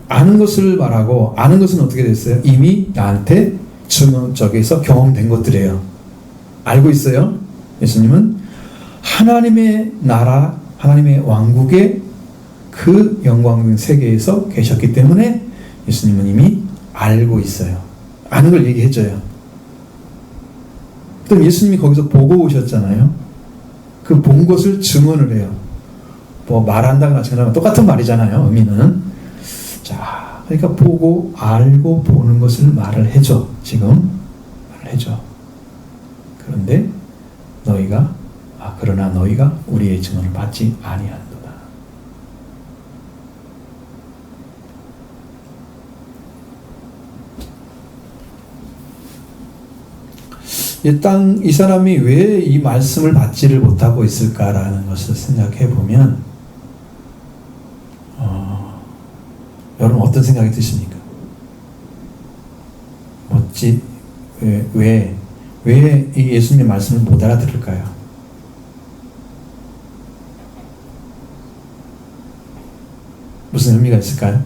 아는 것을 말하고, 아는 것은 어떻게 됐어요? 이미 나한테 저기서 경험된 것들이에요. 알고 있어요. 예수님은 하나님의 나라, 하나님의 왕국의 그 영광적인 세계에서 계셨기 때문에 예수님은 이미 알고 있어요. 아는 걸 얘기해줘요. 또 예수님이 거기서 보고 오셨잖아요. 그 본 것을 증언을 해요. 뭐 말한다거나 증언하거나 똑같은 말이잖아요. 의미는. 자, 그러니까 보고 알고 보는 것을 말을 해줘. 지금 말을 해줘. 그런데 그러나 너희가 우리의 증언을 받지 아니한도다. 일단 이 사람이 왜 이 말씀을 받지를 못하고 있을까라는 것을 생각해 보면 여러분 어떤 생각이 드십니까? 왜 이 예수님의 말씀을 못 알아들을까요? 무슨 의미가 있을까요?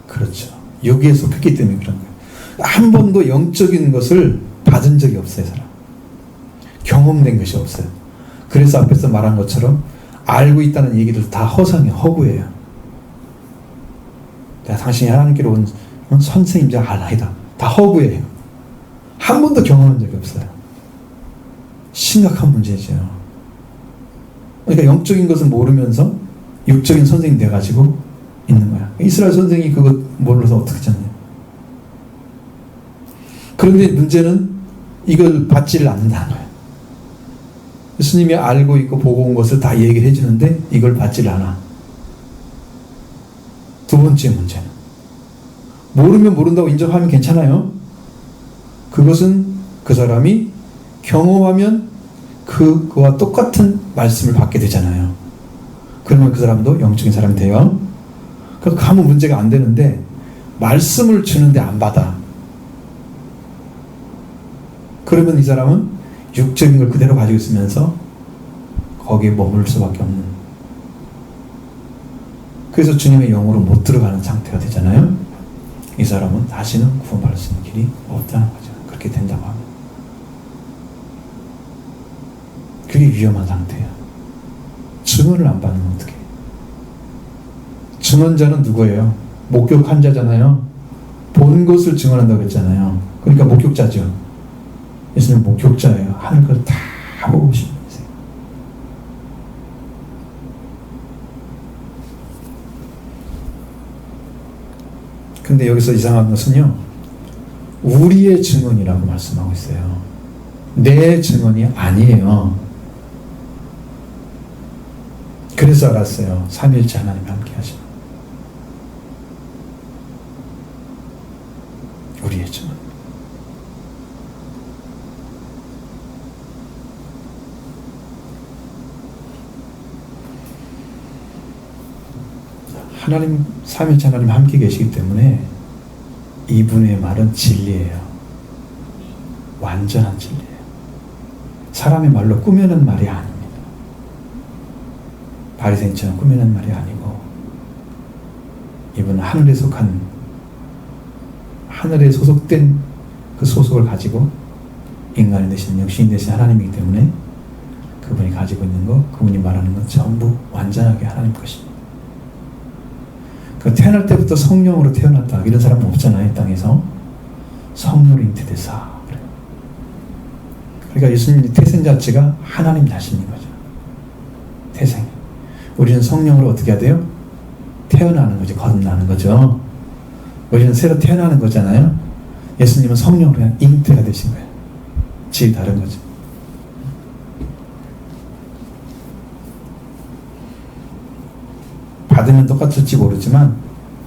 그렇죠. 여기에 속했기 때문에 그런 거예요. 한 번도 영적인 것을 받은 적이 없어요, 사람. 경험된 것이 없어요. 그래서 앞에서 말한 것처럼 알고 있다는 얘기들 다 허상이에요, 허구예요. 당신이 하나님께로 온 선생님자 아니다. 다 허구예요. 한 번도 경험한 적이 없어요. 심각한 문제죠. 그러니까 영적인 것을 모르면서 육적인 선생님 돼가지고 있는 거야. 이스라엘 선생이 그거 몰라서 어떻게 잤냐. 그런데 문제는 이걸 받지를 않는다는 거예요. 예수님이 알고 있고 보고 온 것을 다 얘기를 해주는데 이걸 받지를 않아. 두 번째 문제는 모르면 모른다고 인정하면 괜찮아요. 그것은 그 사람이 경험하면 그와 똑같은 말씀을 받게 되잖아요. 그러면 그 사람도 영적인 사람이 돼요. 그러니까 아무 문제가 안 되는데 말씀을 주는데 안 받아. 그러면 이 사람은 육적인 걸 그대로 가지고 있으면서 거기에 머물 수밖에 없는. 그래서 주님의 영으로 못 들어가는 상태가 되잖아요. 이 사람은 다시는 구원받을 수 있는 길이 없다는 거죠. 그렇게 된다고 하면. 그게 위험한 상태예요. 증언을 안 받으면 어떡해. 증언자는 누구예요? 목격한 자잖아요. 본 것을 증언한다고 했잖아요. 그러니까 목격자죠. 예수님은 목격자예요. 하늘 걸 다 보고 오신 분이세요. 근데 여기서 이상한 것은요, 우리의 증언이라고 말씀하고 있어요. 내 증언이 아니에요. 그래서 알았어요. 삼위일체 하나님이 함께 하시는. 우리의 증언. 하나님, 삼위일체 하나님 함께 계시기 때문에 이분의 말은 진리예요. 완전한 진리예요. 사람의 말로 꾸며낸 말이 아닙니다. 바리새인처럼 꾸며낸 말이 아니고 이분은 하늘에 속한, 하늘에 소속된 그 소속을 가지고 인간이 되신, 영신이 되신 하나님이기 때문에 그분이 가지고 있는 것, 그분이 말하는 것 전부 완전하게 하나님 것입니다. 그 태어날 때부터 성령으로 태어났다 이런 사람은 없잖아요. 이 땅에서. 성령으로 잉태되사. 그러니까 예수님의 태생 자체가 하나님 자신인 거죠. 태생. 우리는 성령으로 어떻게 해야 돼요? 태어나는 거죠. 거듭나는 거죠. 우리는 새로 태어나는 거잖아요. 예수님은 성령으로 그냥 잉태가 되신 거예요. 질이 다른 거죠. 받으면 똑같을지 모르지만,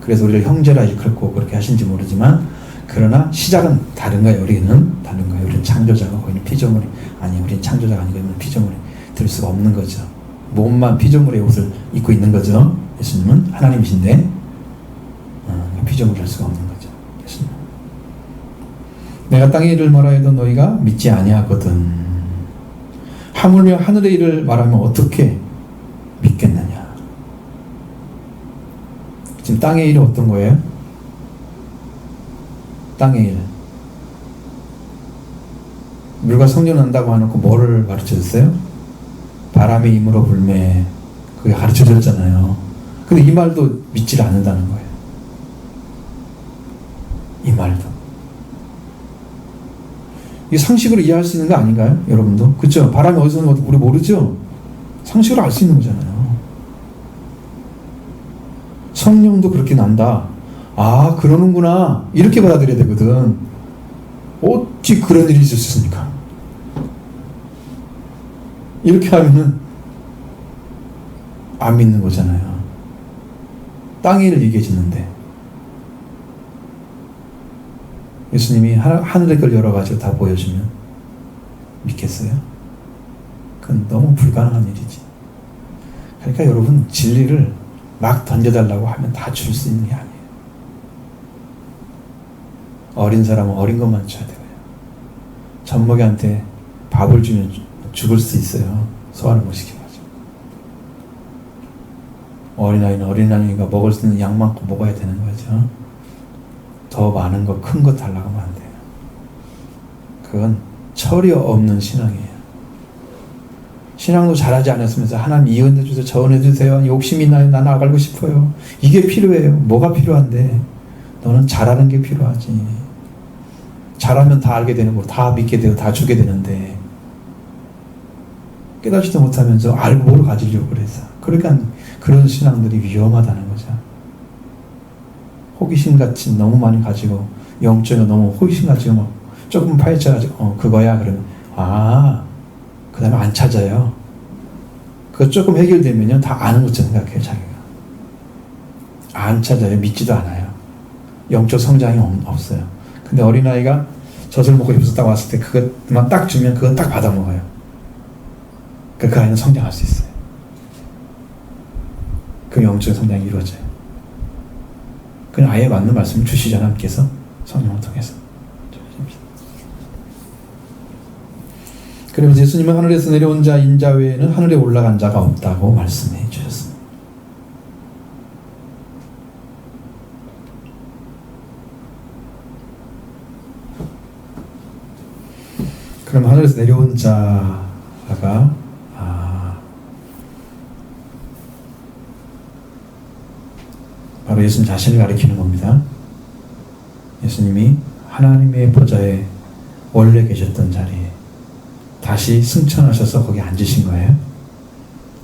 그래서 우리를 형제라 일컬고 그렇게 하신지 모르지만, 그러나 시작은 다른 거예요. 우리는 다른 거예요. 우리는 창조자가, 거기는 피조물이, 아니 우리는 창조자가 아니고 피조물이 될 수가 없는 거죠. 몸만 피조물의 옷을 입고 있는 거죠. 예수님은 하나님이신데 피조물을 할 수가 없는 거죠. 예수님. 내가 땅의 일을 말하여도 너희가 믿지 아니하거든. 하물며 하늘의 일을 말하면 어떻게 믿겠느냐. 지금 땅의 일이 어떤 거예요? 땅의 일. 물과 성령 난다고 해놓고 뭐를 가르쳐줬어요? 바람이 임으로 불매. 그게 가르쳐줬잖아요. 근데 이 말도 믿지 않는다는 거예요. 이 말도. 이게 상식으로 이해할 수 있는 거 아닌가요? 여러분도? 그쵸? 바람이 어디서 오는 것도 우리 모르죠? 상식으로 알 수 있는 거잖아요. 성령도 그렇게 난다. 아, 그러는구나. 이렇게 받아들여야 되거든. 어찌 그런 일이 있을 수 있습니까? 이렇게 하면은 안 믿는 거잖아요. 땅의 일을 얘기해 주는데 예수님이 하늘의 걸 열어가지고 다 보여주면 믿겠어요? 그건 너무 불가능한 일이지. 그러니까 여러분, 진리를 막 던져달라고 하면 다 줄 수 있는 게 아니에요. 어린 사람은 어린 것만 줘야 돼요. 젖먹이한테 밥을 주면 죽을 수 있어요. 소화를 못 시켜가지고. 어린아이는 어린아이가 먹을 수 있는 양만큼 먹어야 되는 거죠. 더 많은 거, 큰 거 달라고 하면 안 돼요. 그건 철이 없는 신앙이에요. 신앙도 잘하지 않았으면서 하나님 이 은혜 주세요, 저 은혜 주세요, 욕심이 나요, 나는 나가고 싶어요. 이게 필요해요. 뭐가 필요한데? 너는 잘하는 게 필요하지. 잘하면 다 알게 되는 거고 다 믿게 되고 다 주게 되는데 깨닫지도 못하면서 알고 뭘 가지려고 그래서. 그러니까 그런 신앙들이 위험하다는 거죠. 호기심같이 너무 많이 가지고 영적으로 너무 호기심 가지고 막 조금 파헤쳐가지고 그거야 그러면 그 다음에 안 찾아요. 그거 조금 해결되면요 다 아는 것처럼 생각해요. 자기가 안 찾아요. 믿지도 않아요. 영적 성장이 없어요. 근데 어린아이가 젖을 먹고 입에서 딱 왔을 때 그것만 딱 주면 그건 딱 받아먹어요. 그 아이는 성장할 수 있어요. 그 영적 성장이 이루어져요. 그냥 아예 맞는 말씀을 주시잖아요. 하나님께서 성령을 통해서. 그러면서 예수님은 하늘에서 내려온 자 인자 외에는 하늘에 올라간 자가 없다고 말씀해 주셨습니다. 그럼 하늘에서 내려온 자가 바로 예수님 자신을 가리키는 겁니다. 예수님이 하나님의 보좌에 원래 계셨던 자리에 다시 승천하셔서 거기 앉으신 거예요.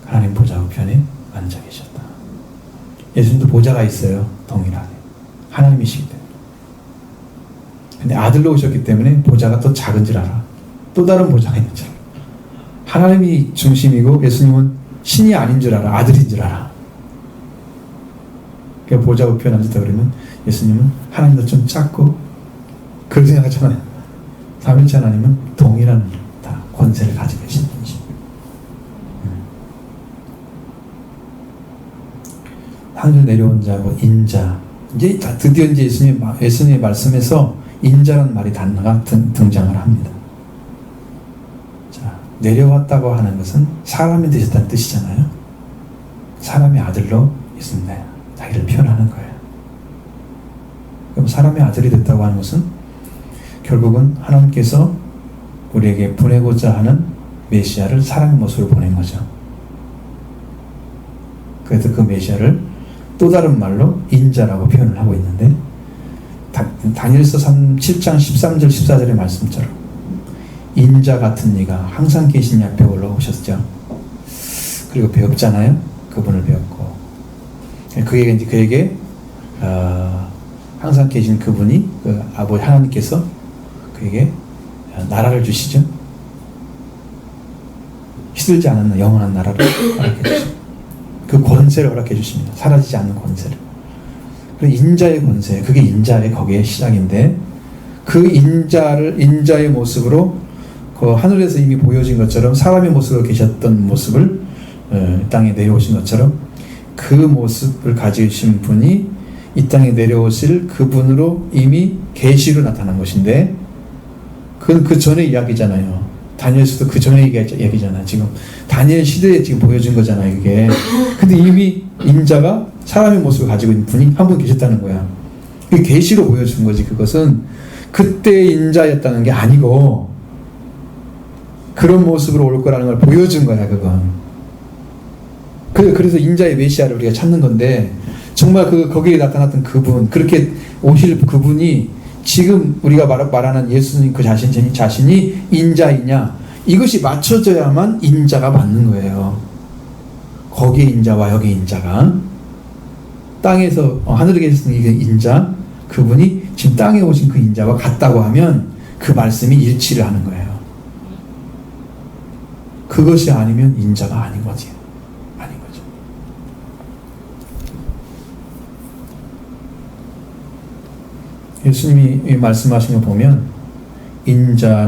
하나님 보좌 우편에 앉아 계셨다. 예수님도 보좌가 있어요. 동일하게. 하나님이시기 때문에. 근데 아들로 오셨기 때문에 보좌가 또 작은 줄 알아. 또 다른 보좌가 있는 줄 알아. 하나님이 중심이고 예수님은 신이 아닌 줄 알아. 아들인 줄 알아. 그 보좌 우편에 앉았다 그러면 예수님은 하나님도 좀 작고 그렇게 생각하잖아요. 삼위일체 하나님은 동일한 다 권세를 가지고 계신 분이십니다. 하늘 내려온 자고 인자. 이제 드디어 이제 예수님의 말씀에서 인자라는 말이 단어가 등장을 합니다. 자, 내려왔다고 하는 것은 사람이 되셨다는 뜻이잖아요. 사람의 아들로 예수님 자기를 표현하는 거예요. 그럼 사람의 아들이 됐다고 하는 것은 결국은 하나님께서 우리에게 보내고자 하는 메시아를 사람의 모습으로 보낸 거죠. 그래서 그 메시아를 또 다른 말로 인자라고 표현을 하고 있는데, 다니엘서 7장 13절 14절의 말씀처럼 인자 같은 이가 항상 계신 앞에 올라오셨죠. 그리고 배웠잖아요. 그분을 배웠고, 그에게 항상 계신 그분이, 그 아버지 하나님께서 그에게 나라를 주시죠. 시들지 않는 영원한 나라를 허락해 주시죠. 그 권세를 허락해 주십니다. 사라지지 않는 권세를. 그리고 인자의 권세, 그게 인자의 거기에 시작인데, 그 인자의 모습으로 그 하늘에서 이미 보여진 것처럼 사람의 모습으로 계셨던 모습을 땅에 내려오신 것처럼 그 모습을 가지신 분이 이 땅에 내려오실 그분으로 이미 계시로 나타난 것인데, 그건 그 전의 이야기잖아요. 다니엘서도 그 전의 이야기잖아요. 지금 다니엘 시대에 지금 보여준 거잖아요, 이게. 근데 이미 인자가 사람의 모습을 가지고 있는 분이 한 분 계셨다는 거야. 그게 계시로 보여준 거지. 그것은 그때의 인자였다는 게 아니고 그런 모습으로 올 거라는 걸 보여준 거야, 그건. 그래서 인자의 메시아를 우리가 찾는 건데, 정말 거기에 나타났던 그분, 그렇게 오실 그분이 지금 우리가 말하는 예수님 그 자신이 인자이냐, 이것이 맞춰져야만 인자가 맞는 거예요. 거기에 인자와 여기 인자가, 땅에서 하늘에 계신 인자, 그분이 지금 땅에 오신 그 인자와 같다고 하면 그 말씀이 일치를 하는 거예요. 그것이 아니면 인자가 아닌 거지. 아닌 거죠. 예수님이 말씀하신 거 보면 인자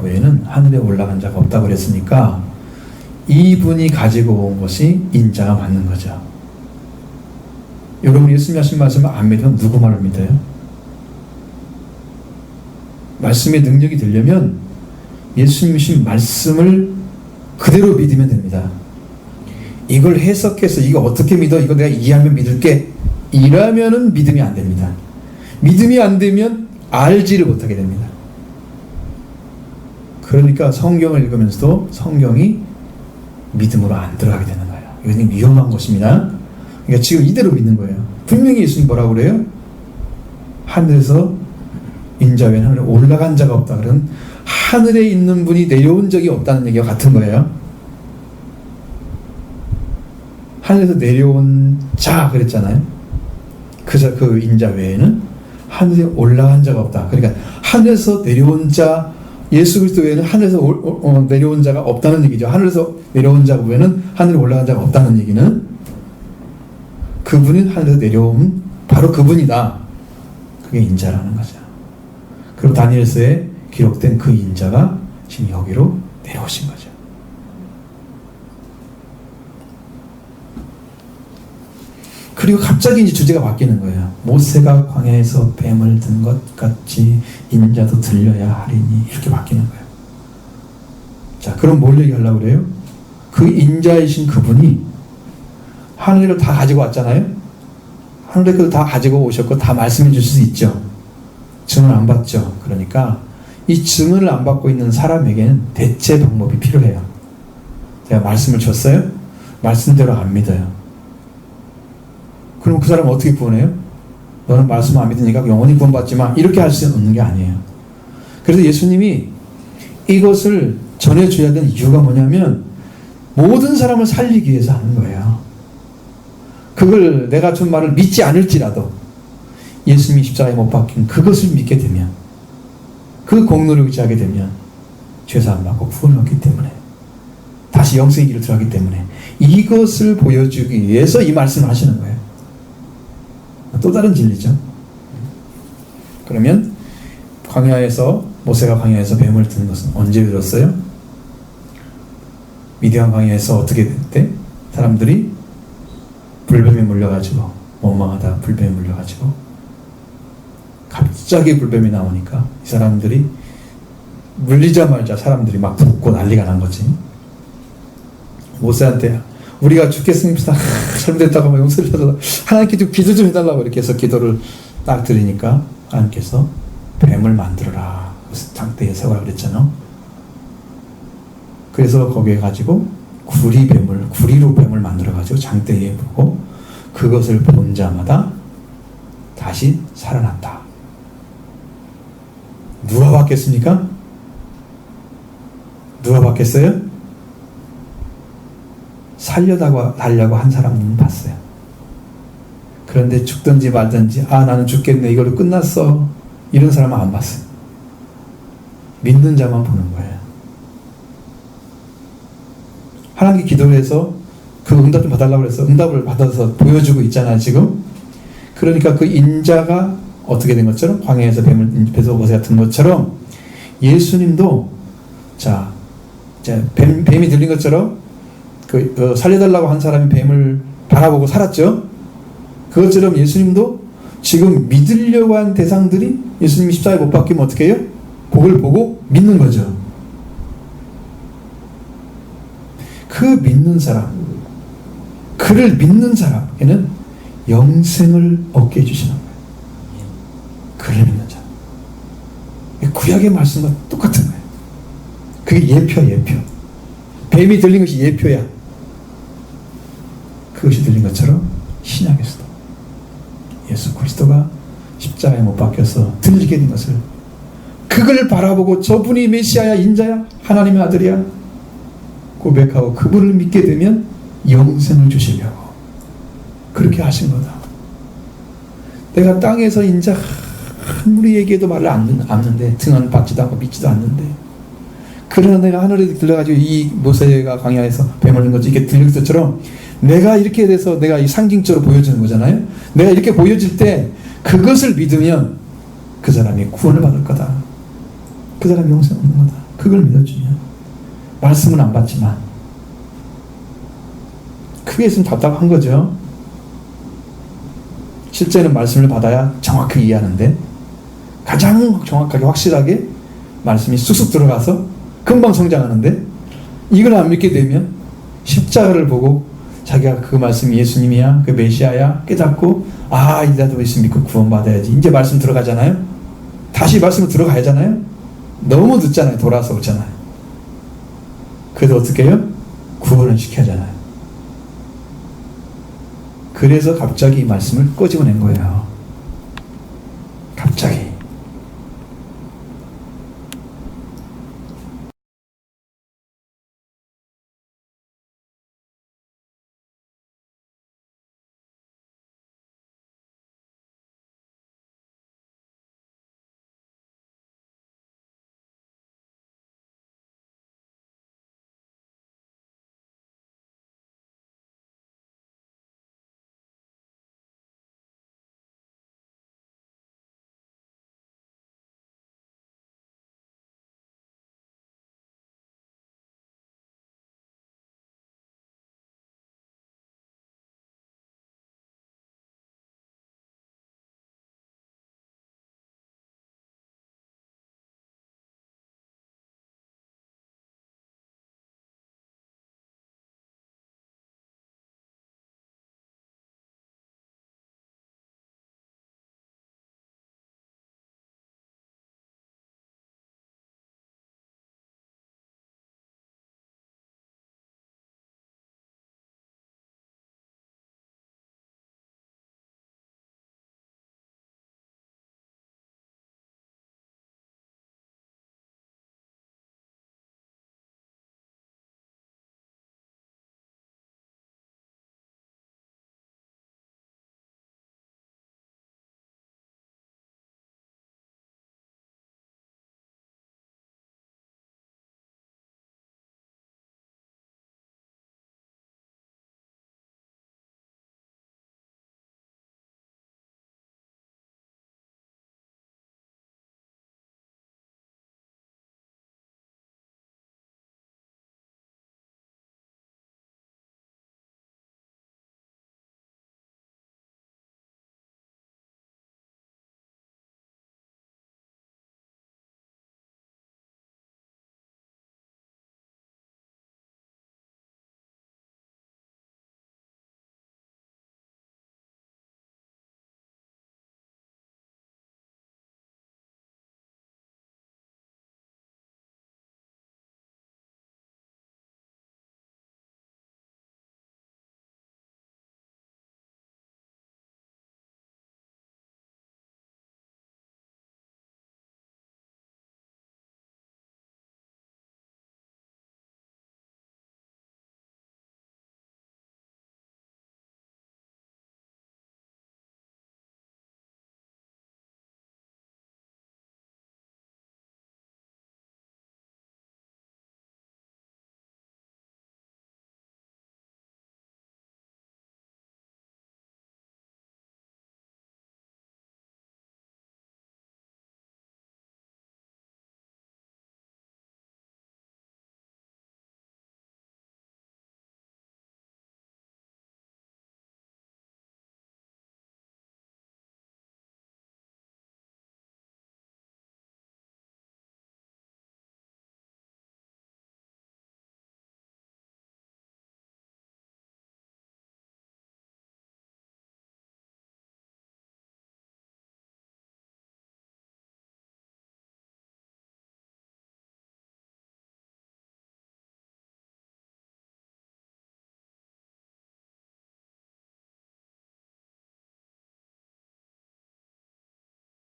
외에는 하늘에 올라간 자가 없다고 그랬으니까 이분이 가지고 온 것이 인자가 맞는 거죠. 여러분, 예수님이 하신 말씀을 안 믿으면 누구 말을 믿어요? 말씀의 능력이 되려면 예수님이 주신 말씀을 그대로 믿으면 됩니다. 이걸 해석해서 이거 어떻게 믿어? 이거 내가 이해하면 믿을게. 이러면은 믿음이 안 됩니다. 믿음이 안 되면 알지를 못하게 됩니다. 그러니까 성경을 읽으면서도 성경이 믿음으로 안 들어가게 되는 거예요. 이건 위험한 것입니다. 그러니까 지금 이대로 믿는 거예요. 분명히 예수님 뭐라고 그래요? 하늘에서 인자 외에 하늘에 올라간 자가 없다. 그런 하늘에 있는 분이 내려온 적이 없다는 얘기와 같은 거예요. 하늘에서 내려온 자 그랬잖아요. 그 인자 외에는 하늘에 올라간 자가 없다. 그러니까 하늘에서 내려온 자, 예수 그리스도 외에는 하늘에서 내려온 자가 없다는 얘기죠. 하늘에서 내려온 자 외에는 하늘에 올라간 자가 없다는 얘기는 그분이 하늘에서 내려온 바로 그분이다. 그게 인자라는 거죠. 그리고 다니엘서에 기록된 그 인자가 지금 여기로 내려오신 거죠. 그리고 갑자기 이제 주제가 바뀌는 거예요. 모세가 광야에서 뱀을 든 것 같이 인자도 들려야 하리니, 이렇게 바뀌는 거예요. 자, 그럼 뭘 얘기하려고 그래요? 그 인자이신 그분이 하늘을 다 가지고 왔잖아요. 하늘을 다 가지고 오셨고 다 말씀해 주실 수 있죠. 증언을 안 받죠. 그러니까 이 증언을 안 받고 있는 사람에게는 대체 방법이 필요해요. 제가 말씀을 줬어요? 말씀대로 안 믿어요. 그럼 그 사람은 어떻게 구원해요? 너는 말씀 안 믿으니까 영원히 구원받지 마. 이렇게 할 수 없는 게 아니에요. 그래서 예수님이 이것을 전해줘야 되는 이유가 뭐냐면 모든 사람을 살리기 위해서 하는 거예요. 그걸 내가 준 말을 믿지 않을지라도 예수님이 십자가에 못 박힌 그것을 믿게 되면, 그 공로를 의지하게 되면 죄사함 받고 구원을 얻기 때문에, 다시 영생의 길을 들어가기 때문에 이것을 보여주기 위해서 이 말씀을 하시는 거예요. 또 다른 진리죠. 그러면 모세가 광야에서 뱀을 든 것은 언제 들었어요? 미디안 광야에서 어떻게 됐대? 사람들이 불뱀에 물려가지고, 원망하다 불뱀에 물려가지고 갑자기 불뱀이 나오니까 이 사람들이 물리자마자 사람들이 막 붓고 난리가 난 거지. 모세한테 우리가 죽겠습니다. 잘못했다고 하면 용서를 해달라고. 하나님께 좀 기도 좀 해달라고 이렇게 해서 기도를 딱 드리니까 하나님께서 뱀을 만들어라. 장대에 세우라 그랬잖아. 그래서 거기에 가지고 구리로 뱀을 만들어가지고 장대에 보고 그것을 본 자마다 다시 살아난다. 누가 봤겠습니까? 누가 봤겠어요? 살려달라고 한 사람은 봤어요. 그런데 죽든지 말든지 나는 죽겠네 이걸로 끝났어 이런 사람은 안 봤어요. 믿는 자만 보는 거예요. 하나님께 기도를 해서 그 응답 좀 봐달라고 그래서 응답을 받아서 보여주고 있잖아요 지금. 그러니까 그 인자가 어떻게 된 것처럼 광야에서 뱀이 같은 것처럼 예수님도 뱀이 들린 것처럼 살려달라고 한 사람이 뱀을 바라보고 살았죠. 그것처럼 예수님도 지금 믿으려고 한 대상들이 예수님이 십자가에 못 박히면 어떻게 해요? 그걸 보고 믿는 거죠. 그 믿는 사람, 그를 믿는 사람에게는 영생을 얻게 해주시는 거예요. 그를 믿는 자. 구약의 말씀과 똑같은 거예요. 그게 예표. 뱀이 들린 것이 예표야. 그것이 들린 것처럼 신약에서도 예수 그리스도가 십자가에 못 박혀서 들리게 된 것을 그걸 바라보고 저분이 메시아야 인자야 하나님의 아들이야 고백하고 그분을 믿게 되면 영생을 주시려고 그렇게 하신 거다. 내가 땅에서 인자 아무리 얘기해도 말을 안 듣는데 등은 받지도 않고 믿지도 않는데 그러나 내가 하늘에 들려가지고 이 모세가 광야에서 뱀을 넣은 것처럼 이렇게 들릴 것처럼 내가 이렇게 돼서 내가 이 상징적으로 보여주는 거잖아요. 내가 이렇게 보여질 때 그것을 믿으면 그 사람이 구원을 받을 거다. 그 사람이 영생 얻는 거다. 그걸 믿어주면 말씀은 안 받지만 크게 있으면 답답한 거죠. 실제는 말씀을 받아야 정확하게 이해하는데 가장 정확하게 확실하게 말씀이 쑥쑥 들어가서 금방 성장하는데 이걸 안 믿게 되면 십자가를 보고 자기가 그 말씀이 예수님이야 그 메시아야 깨닫고 나도 예수 믿고 구원받아야지 이제 말씀 들어가잖아요. 다시 말씀으로 들어가야 하잖아요. 너무 늦잖아요. 돌아서 오잖아요. 그래서 어떻게 해요? 구원을 시켜야 하잖아요. 그래서 갑자기 이 말씀을 꺼집어낸 거예요. 갑자기